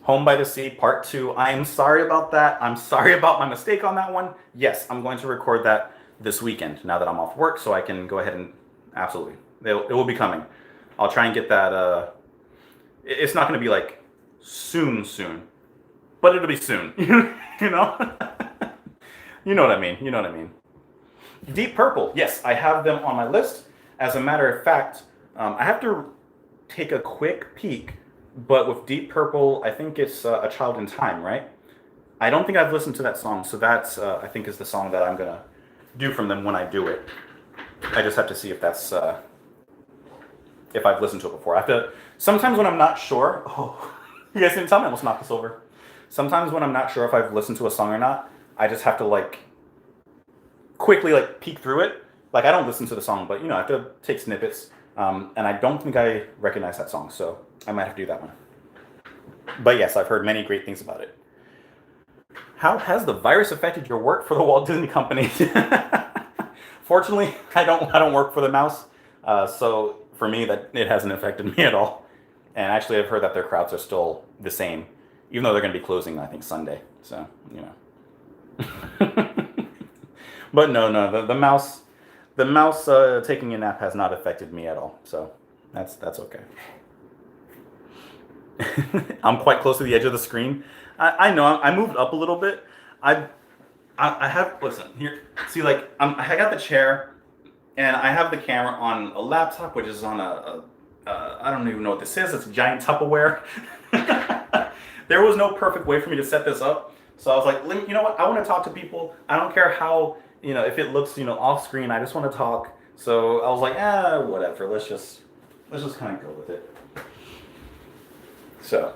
Home by the Sea Part 2. I am sorry about that. I'm sorry about my mistake on that one. Yes, I'm going to record that this weekend now that I'm off work, so I can go ahead and absolutely. It will be coming. I'll try and get that. It's not going to be like soon, but it'll be soon. You know what I mean. Deep Purple. Yes, I have them on my list. As a matter of fact, I have to take a quick peek. But with Deep Purple, I think it's A Child in Time, right? I don't think I've listened to that song, so that's I think is the song that I'm gonna do from them when I do it. I just have to see if that's if I've listened to it before. I have to. Sometimes when I'm not sure, oh, you guys didn't tell me I almost knocked this over. Sometimes when I'm not sure if I've listened to a song or not, I just have to like quickly like peek through it. Like I don't listen to the song, but you know I have to take snippets. And I don't think I recognize that song, so I might have to do that one. But yes, I've heard many great things about it. How has the virus affected your work for the Walt Disney Company? Fortunately, I don't work for the mouse, so for me that it hasn't affected me at all. And actually, I've heard that their crowds are still the same, even though they're going to be closing I think Sunday. So you know. But no, the mouse taking a nap has not affected me at all. So that's okay. I'm quite close to the edge of the screen. I know I moved up a little bit. I I have listen here. See, like I got the chair, and I have the camera on a laptop, which is on a I don't even know what this is. It's a giant Tupperware. There was no perfect way for me to set this up, so I was like, you know what? I want to talk to people. I don't care how if it looks off screen. I just want to talk. So I was like, whatever. Let's just kind of go with it. So,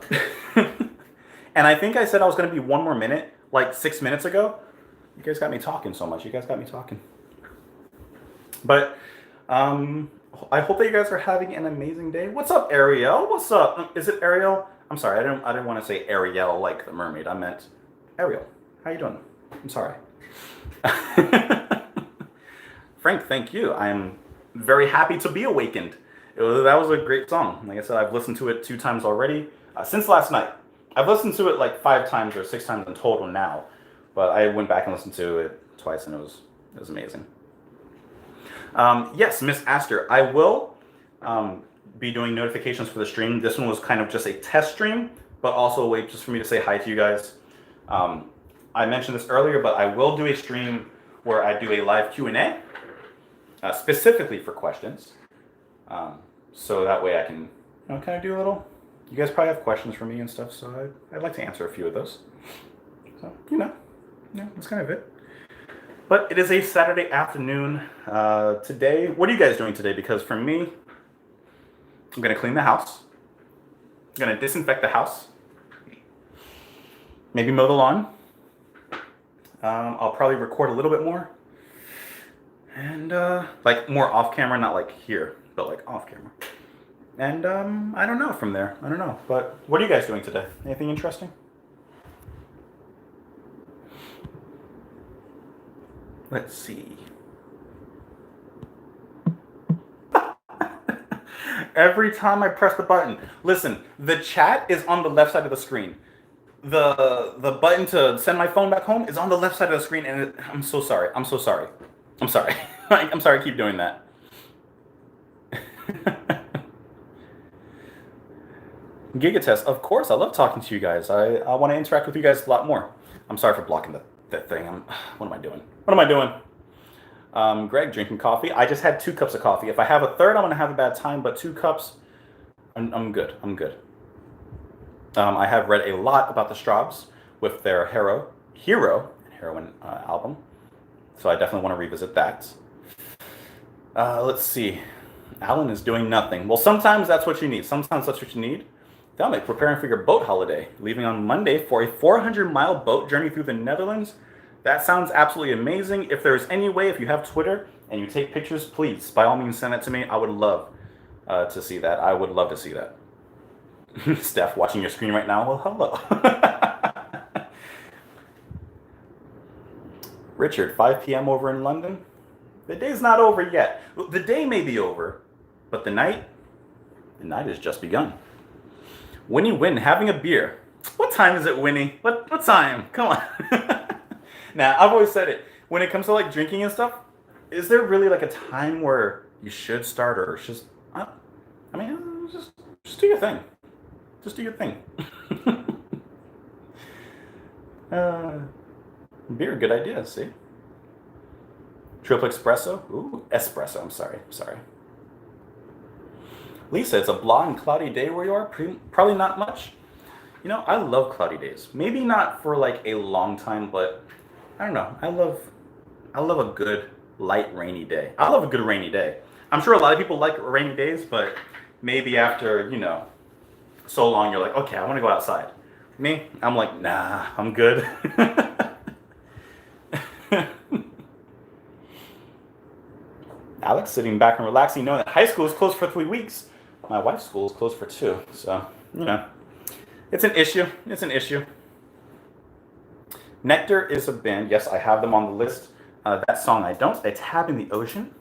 and I think I said I was going to be one more minute, like 6 minutes ago. You guys got me talking so much. You guys got me talking. But I hope that you guys are having an amazing day. What's up, Ariel? What's up? Is it Ariel? I'm sorry. I didn't want to say Ariel like the mermaid. I meant Ariel. How you doing? I'm sorry. Frank, thank you. I'm very happy to be awakened. That was a great song. Like I said, I've listened to it 2 times already since last night. I've listened to it like 5 times or 6 times in total now, but I went back and listened to it twice, and it was amazing. Yes, Miss Aster, I will be doing notifications for the stream. This one was kind of just a test stream, but also a way just for me to say hi to you guys. I mentioned this earlier, but I will do a stream where I do a live Q&A specifically for questions. So that way I can, kind of do a little. You guys probably have questions for me and stuff, so I'd like to answer a few of those. So, that's kind of it. But it is a Saturday afternoon today. What are you guys doing today? Because for me, I'm going to clean the house. I'm going to disinfect the house. Maybe mow the lawn. I'll probably record a little bit more. And like more off camera, not like here, but like off camera. And I don't know from there. I don't know. But what are you guys doing today? Anything interesting? Let's see. Every time I press the button. Listen, the chat is on the left side of the screen. The button to send my phone back home is on the left side of the screen, and I'm so sorry. I'm so sorry. I'm sorry. I'm sorry I keep doing that. Gigatest, of course. I love talking to you guys. I want to interact with you guys a lot more. I'm sorry for blocking that thing. What am I doing? What am I doing? Greg, drinking coffee. I just had 2 cups of coffee. If I have a third, I'm going to have a bad time, but 2 cups, I'm good. I'm good. I have read a lot about the Straubs with their Hero and Heroine album, so I definitely want to revisit that. Let's see. Alan is doing nothing. Well, sometimes that's what you need. Sometimes that's what you need. Dominic, preparing for your boat holiday, leaving on Monday for a 400-mile boat journey through the Netherlands. That sounds absolutely amazing. If there's any way, if you have Twitter and you take pictures, please, by all means, send that to me. I would love to see that. I would love to see that. Steph, watching your screen right now. Well, hello. Richard, 5 p.m. over in London. The day's not over yet. The day may be over, but the night has just begun. Winnie Win, having a beer. What time is it, Winnie? What time? Come on. Now, I've always said it. When it comes to like drinking and stuff, is there really like a time where you should start or just? Just do your thing. Just do your thing. Beer, good idea. See. Triple espresso. Ooh, espresso. I'm sorry. Lisa, it's a blah and cloudy day where you are. Probably not much. You know, I love cloudy days. Maybe not for like a long time, but I don't know. I love a good light rainy day. I love a good rainy day. I'm sure a lot of people like rainy days, but maybe after, so long you're like, okay, I want to go outside. Me, I'm like, nah, I'm good. Alex sitting back and relaxing, knowing that high school is closed for 3 weeks. My wife's school is closed for 2. So, it's an issue. It's an issue. Nectar is a band. Yes, I have them on the list. That song I don't. It's Tab in the Ocean.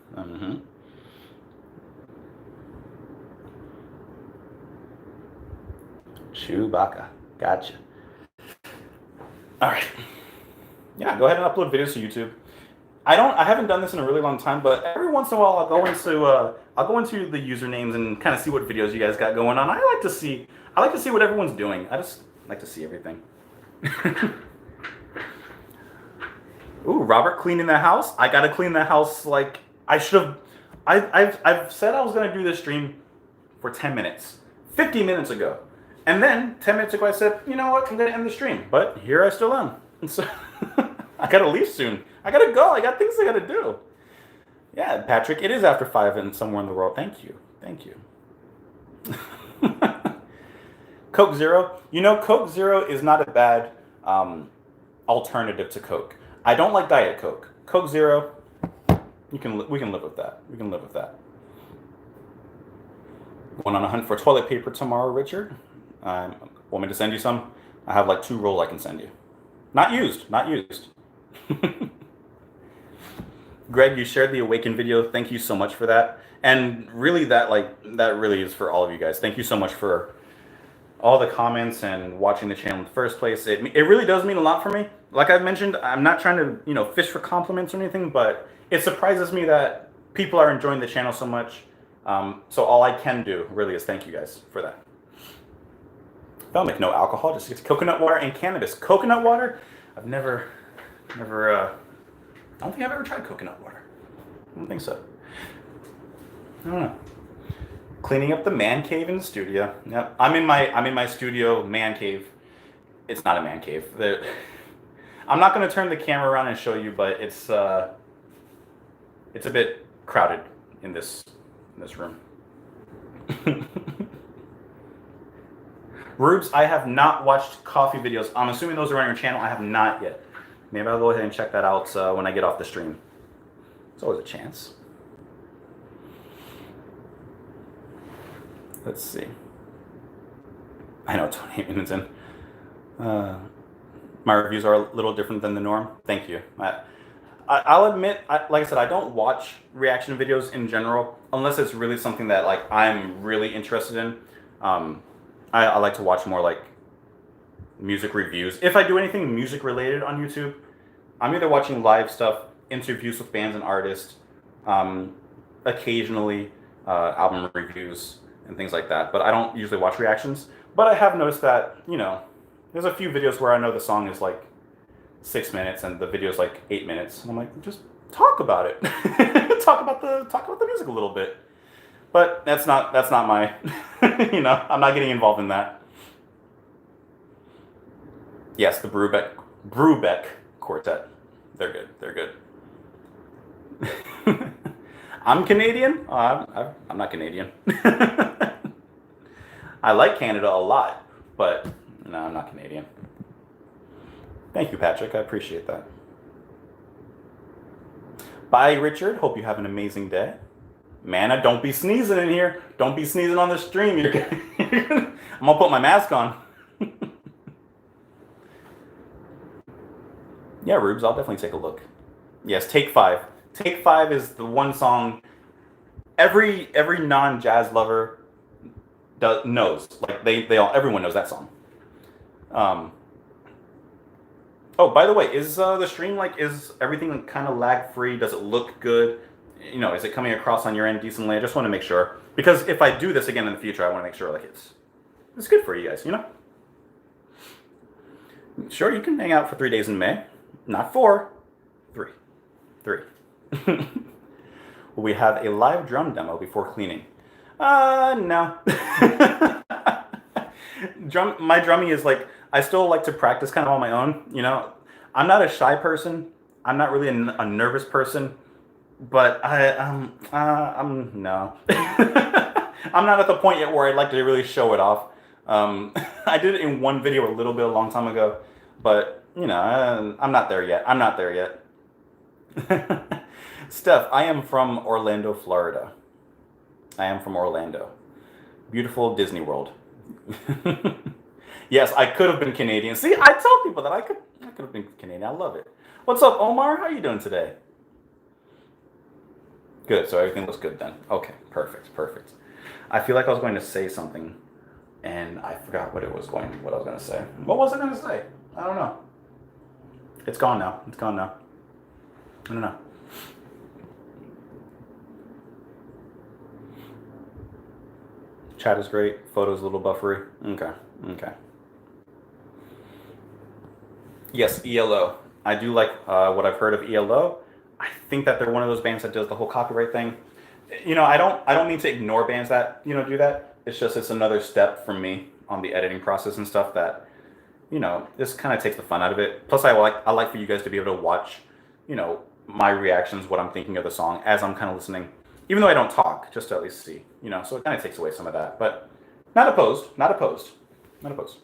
Chewbacca. Gotcha. All right. Yeah, go ahead and upload videos to YouTube. I haven't done this in a really long time, but every once in a while I'll go into the usernames and kind of see what videos you guys got going on. I like to see what everyone's doing. I just like to see everything. Ooh, Robert cleaning the house. I gotta clean the house like I should have. I've said I was gonna do this stream for 10 minutes, 50 minutes ago, and then 10 minutes ago I said, you know what, I'm gonna end the stream. But here I still am. And so I gotta leave soon. I gotta go. I got things I gotta do. Yeah, Patrick, it is after 5 and somewhere in the world. Thank you. Thank you. Coke Zero. Coke Zero is not a bad alternative to Coke. I don't like Diet Coke. Coke Zero, we can live with that. We can live with that. Going on a hunt for toilet paper tomorrow, Richard. Want me to send you some? I have like 2 rolls I can send you. Not used. Not used. Greg, you shared the Awaken video. Thank you so much for that. And really, that really is for all of you guys. Thank you so much for all the comments and watching the channel in the first place. It really does mean a lot for me. Like I've mentioned, I'm not trying to fish for compliments or anything, but it surprises me that people are enjoying the channel so much. So all I can do really is thank you guys for that. They'll make no alcohol, just it's coconut water and cannabis. Coconut water? I've never, I don't think I've ever tried coconut water. I don't think so. I don't know. Cleaning up the man cave in the studio. Yep. I'm in my studio man cave. It's not a man cave. I'm not going to turn the camera around and show you, but it's a bit crowded in this room. Rubes, I have not watched coffee videos. I'm assuming those are on your channel. I have not yet. Maybe I'll go ahead and check that out when I get off the stream. It's always a chance. Let's see. I know Tony Minton. My reviews are a little different than the norm. Thank you. I'll admit, like I said, I don't watch reaction videos in general unless it's really something that like I'm really interested in. I like to watch more like music reviews. If I do anything music related on YouTube, I'm either watching live stuff, interviews with bands and artists, occasionally album reviews and things like that. But I don't usually watch reactions. But I have noticed that, there's a few videos where I know the song is like 6 minutes and the video is like 8 minutes. And I'm like, just talk about it. talk about the music a little bit. But that's not my, I'm not getting involved in that. Yes, the Brubeck Quartet. They're good. They're good. I'm Canadian. I'm not Canadian. I like Canada a lot, but no, I'm not Canadian. Thank you, Patrick. I appreciate that. Bye, Richard. Hope you have an amazing day. Manna, don't be sneezing in here. Don't be sneezing on the stream. I'm gonna put my mask on. Yeah, Rubes, I'll definitely take a look. Yes, Take 5. Take 5 is the one song every non-jazz lover knows. Like everyone knows that song. Oh, by the way, is the stream is everything kind of lag free? Does it look good? Is it coming across on your end decently? I just want to make sure, because if I do this again in the future, I want to make sure it's good for you guys. Sure, you can hang out for 3 days in May. Not 4, 3. Will we have a live drum demo before cleaning? No. my drumming is like I still like to practice kind of on my own. You know, I'm not a shy person. I'm not really a nervous person, but I'm no. I'm not at the point yet where I'd like to really show it off. I did it in one video a little bit a long time ago, but you know, I'm not there yet. I'm not there yet. Steph, I am from Orlando, Florida. I am from Orlando. Beautiful Disney World. Yes, I could have been Canadian. See, I tell people that I could have been Canadian. I love it. What's up, Omar? How are you doing today? Good. So everything looks good then. Okay, perfect, perfect. I feel like I was going to say something, and I forgot what I was going to say. What was I going to say? I don't know. It's gone now. It's gone now. I don't know. Chat is great. Photos a little buffery. Okay. Okay. Yes, ELO. I do like what I've heard of ELO. I think that they're one of those bands that does the whole copyright thing. You know, I don't mean to ignore bands that, you know, do that. It's just it's another step for me on the editing process and stuff that, you know, this kind of takes the fun out of it. Plus I like for you guys to be able to watch, you know, my reactions, what I'm thinking of the song as I'm kind of listening. Even though I don't talk, just to at least see, you know, so it kind of takes away some of that. But not opposed, not opposed, not opposed.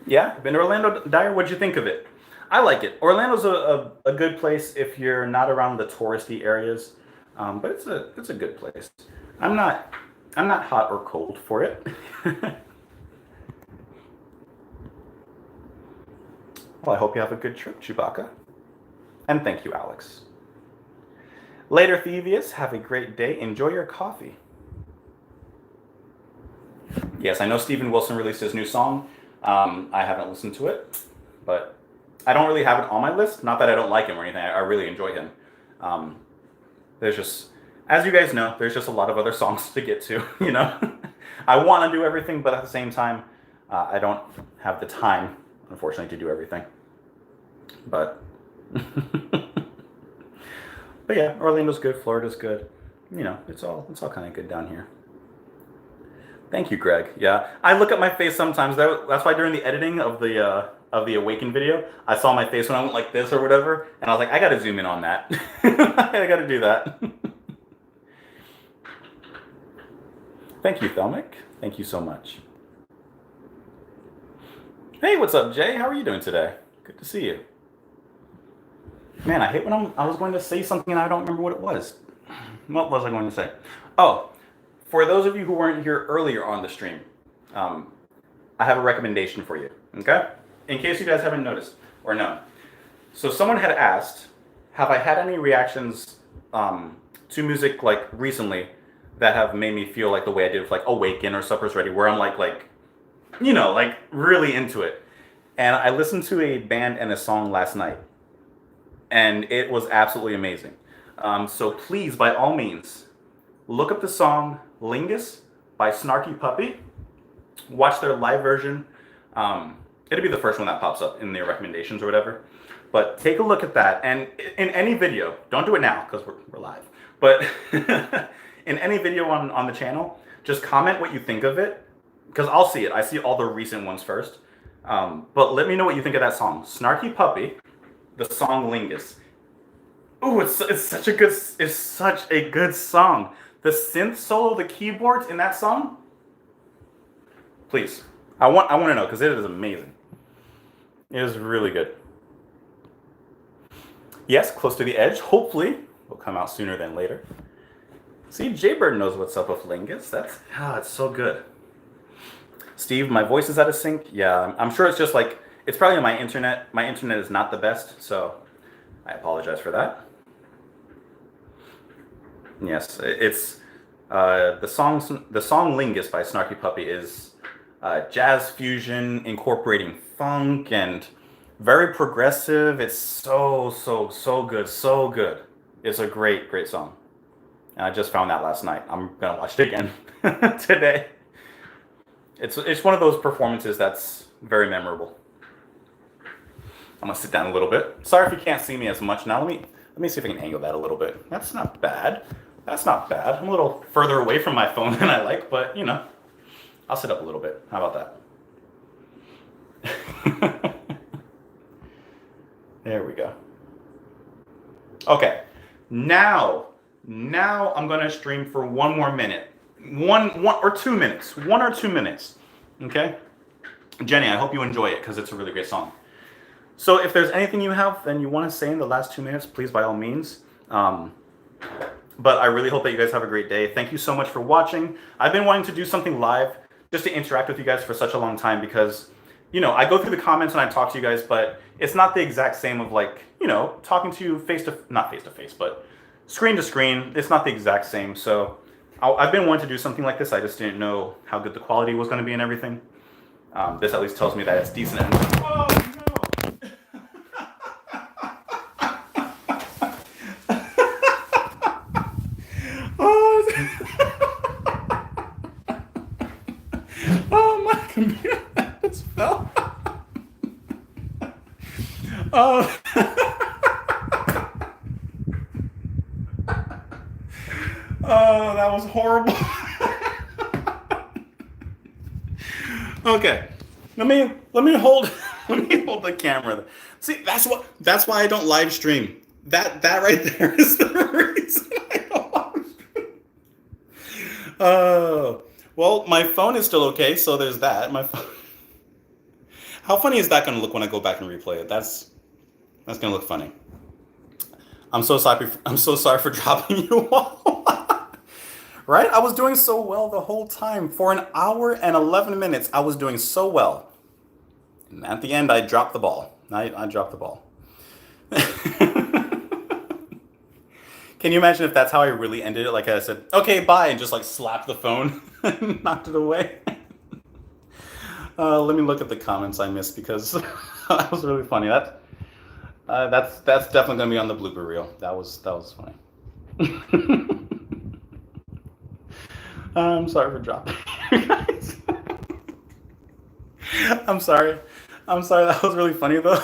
Yeah, been to Orlando. Dyer, what'd you think of it? I like it. Orlando's a good place if you're not around the touristy areas, but it's a good place. I'm not hot or cold for it. Well, I hope you have a good trip, Chewbacca. And thank you, Alex. Later, Thievius, have a great day. Enjoy your coffee. Yes, I know Steven Wilson released his new song. I haven't listened to it, but I don't really have it on my list. Not that I don't like him or anything. I really enjoy him. There's just, as you guys know, there's just a lot of other songs to get to, you know. I want to do everything, but at the same time, I don't have the time, unfortunately, to do everything. But, but yeah, Orlando's good. Florida's good. You know, it's all kind of good down here. Thank you, Greg. Yeah, I look at my face sometimes. That's why during the editing of the Awaken video, I saw my face when I went like this or whatever, and I was like, I gotta zoom in on that. I gotta do that. Thank you, Thelmic. Thank you so much. Hey, what's up, Jay? How are you doing today? Good to see you. Man, I hate when I was going to say something and I don't remember what it was. What was I going to say? Oh, for those of you who weren't here earlier on the stream, I have a recommendation for you, okay? In case you guys haven't noticed or known. So someone had asked, have I had any reactions to music like recently that have made me feel like the way I did with like Awaken or Supper's Ready, where I'm like, you know, like really into it. And I listened to a band and a song last night, and it was absolutely amazing. So please, by all means, look up the song Lingus by Snarky Puppy. Watch their live version. It'll be the first one that pops up in their recommendations or whatever. But take a look at that. And in any video, don't do it now because we're live. But in any video on the channel, just comment what you think of it. Because I'll see it. I see all the recent ones first. But let me know what you think of that song. Snarky Puppy, the song Lingus. Ooh, it's such a good song. The synth solo, the keyboards in that song. Please, I want to know because it is amazing. It is really good. Yes, Close to the Edge. Hopefully, will come out sooner than later. See, Jaybird knows what's up with Lingus. It's so good. Steve, my voice is out of sync. Yeah, I'm sure it's just like it's probably my internet. My internet is not the best, so I apologize for that. Yes, it's the song Lingus by Snarky Puppy is jazz fusion incorporating funk and very progressive. It's so good, so good. It's a great song. And I just found that last night. I'm gonna watch it again today. It's one of those performances that's very memorable. I'm gonna sit down a little bit. Sorry if you can't see me as much now. Let Let me see if I can angle that a little bit. That's not bad. That's not bad. I'm a little further away from my phone than I like, but you know, I'll sit up a little bit. How about that? There we go. Okay, now I'm gonna stream for one more minute. One or 2 minutes. 1 or 2 minutes. Okay? Jenny, I hope you enjoy it because it's a really great song. So if there's anything you have and you want to say in the last 2 minutes, please by all means. But I really hope that you guys have a great day. Thank you so much for watching. I've been wanting to do something live just to interact with you guys for such a long time because, you know, I go through the comments and I talk to you guys, but it's not the exact same of like, you know, talking to you not face to face, but screen to screen. It's not the exact same. So I've been wanting to do something like this. I just didn't know how good the quality was going to be and everything. This at least tells me that it's decent. Oh, no. Oh, my computer just fell. Oh. Oh, that was horrible. Okay, let me hold the camera. See, that's why I don't live stream. That right there is the reason I don't live stream. Well, my phone is still okay, so there's that. My phone. How funny is that going to look when I go back and replay it? That's going to look funny. I'm so sorry for dropping you all. Right? I was doing so well the whole time. For an hour and 11 minutes, I was doing so well. And at the end, I dropped the ball. I dropped the ball. Can you imagine if that's how I really ended it? Like I said, okay, bye, and just like slapped the phone and knocked it away. Let me look at the comments I missed because that was really funny. That's definitely gonna be on the blooper reel. That was funny. I'm sorry for dropping you guys. I'm sorry. That was really funny though.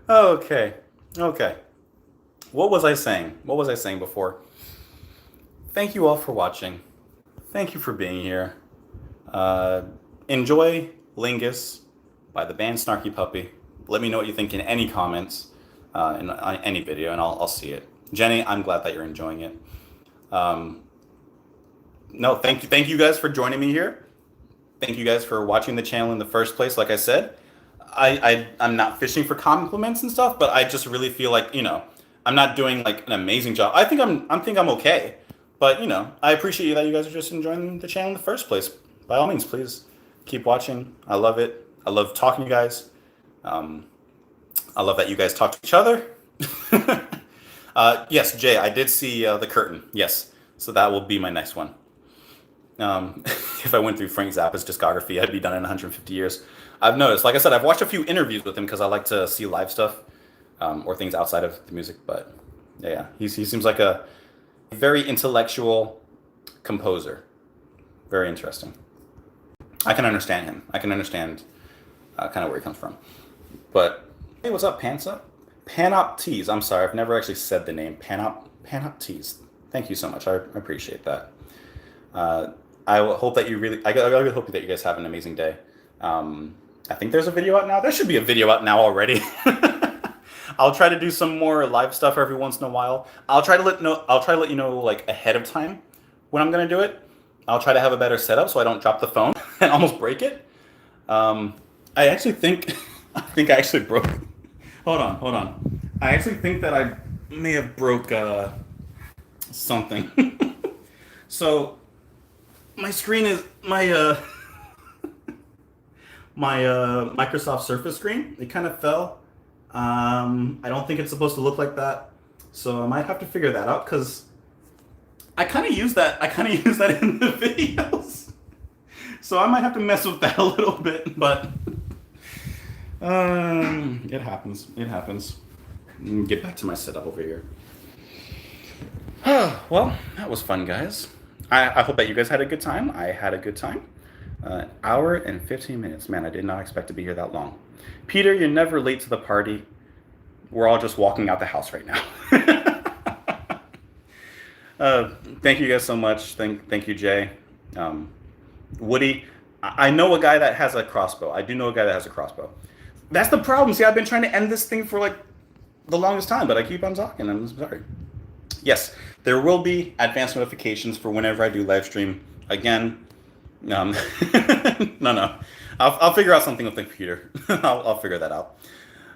Okay. What was I saying? Before? Thank you all for watching. Thank you for being here. Enjoy Lingus by the band Snarky Puppy. Let me know what you think in any comments in any video, and I'll see it. Jenny, I'm glad that you're enjoying it. No, thank you guys for joining me here. Thank you guys for watching the channel in the first place. Like I said, I'm not fishing for compliments and stuff, but I just really feel like, you know, I'm not doing like an amazing job. I think I'm okay, but you know, I appreciate that you guys are just enjoying the channel in the first place. By all means, please keep watching. I love it. I love talking to you guys. I love that you guys talk to each other. Yes, Jay, I did see the curtain. Yes, so that will be my next one. If I went through Frank Zappa's discography, I'd be done in 150 years. I've noticed, like I said, I've watched a few interviews with him because I like to see live stuff or things outside of the music. But yeah, he seems like a very intellectual composer. Very interesting. I can understand him. I can understand kind of where he comes from. But hey, what's up, Panoptes? I'm sorry, I've never actually said the name. Panoptes. Thank you so much. I appreciate that. I hope that you really. I really hope that you guys have an amazing day. I think there's a video out now. There should be a video out now already. I'll try to do some more live stuff every once in a while. I'll try to let you know like ahead of time when I'm gonna do it. I'll try to have a better setup so I don't drop the phone and almost break it. I actually think I actually broke. Hold on. I actually think that I may have broke something. So my screen is my Microsoft Surface screen. It kind of fell. I don't think it's supposed to look like that, so I might have to figure that out because I kind of use that in the videos. So I might have to mess with that a little bit, but it happens. Get back to my setup over here. Well, that was fun, guys. I hope that you guys had a good time. I had a good time. Hour and 15 minutes. Man, I did not expect to be here that long. Peter, you're never late to the party. we're all just walking out the house right now. Thank you guys so much. Thank you, Jay. Woody, I know a guy that has a crossbow. I do know a guy that has a crossbow. That's the problem. See, I've been trying to end this thing for like the longest time, but I keep on talking. I'm sorry. Yes, there will be advanced notifications for whenever I do live stream again. No, I'll figure out something with the computer. I'll figure that out.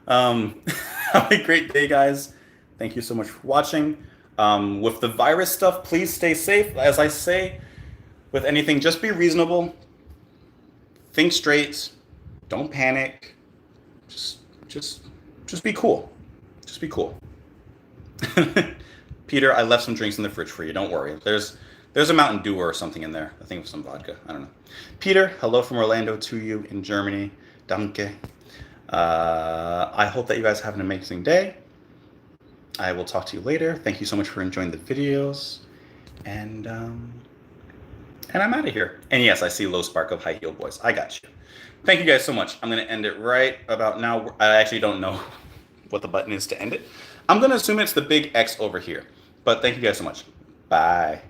Have a great day, guys. Thank you so much for watching. With the virus stuff, please stay safe. As I say, with anything, just be reasonable. Think straight. Don't panic. Just be cool. Just be cool. Peter, I left some drinks in the fridge for you. Don't worry. There's a Mountain Dew or something in there. I think it was some vodka. I don't know. Peter, hello from Orlando to you in Germany. Danke. I hope that you guys have an amazing day. I will talk to you later. Thank you so much for enjoying the videos. And I'm out of here. And yes, I see Low Spark of High Heel Boys. I got you. Thank you guys so much. I'm going to end it right about now. I actually don't know what the button is to end it. I'm going to assume it's the big X over here. But thank you guys so much. Bye.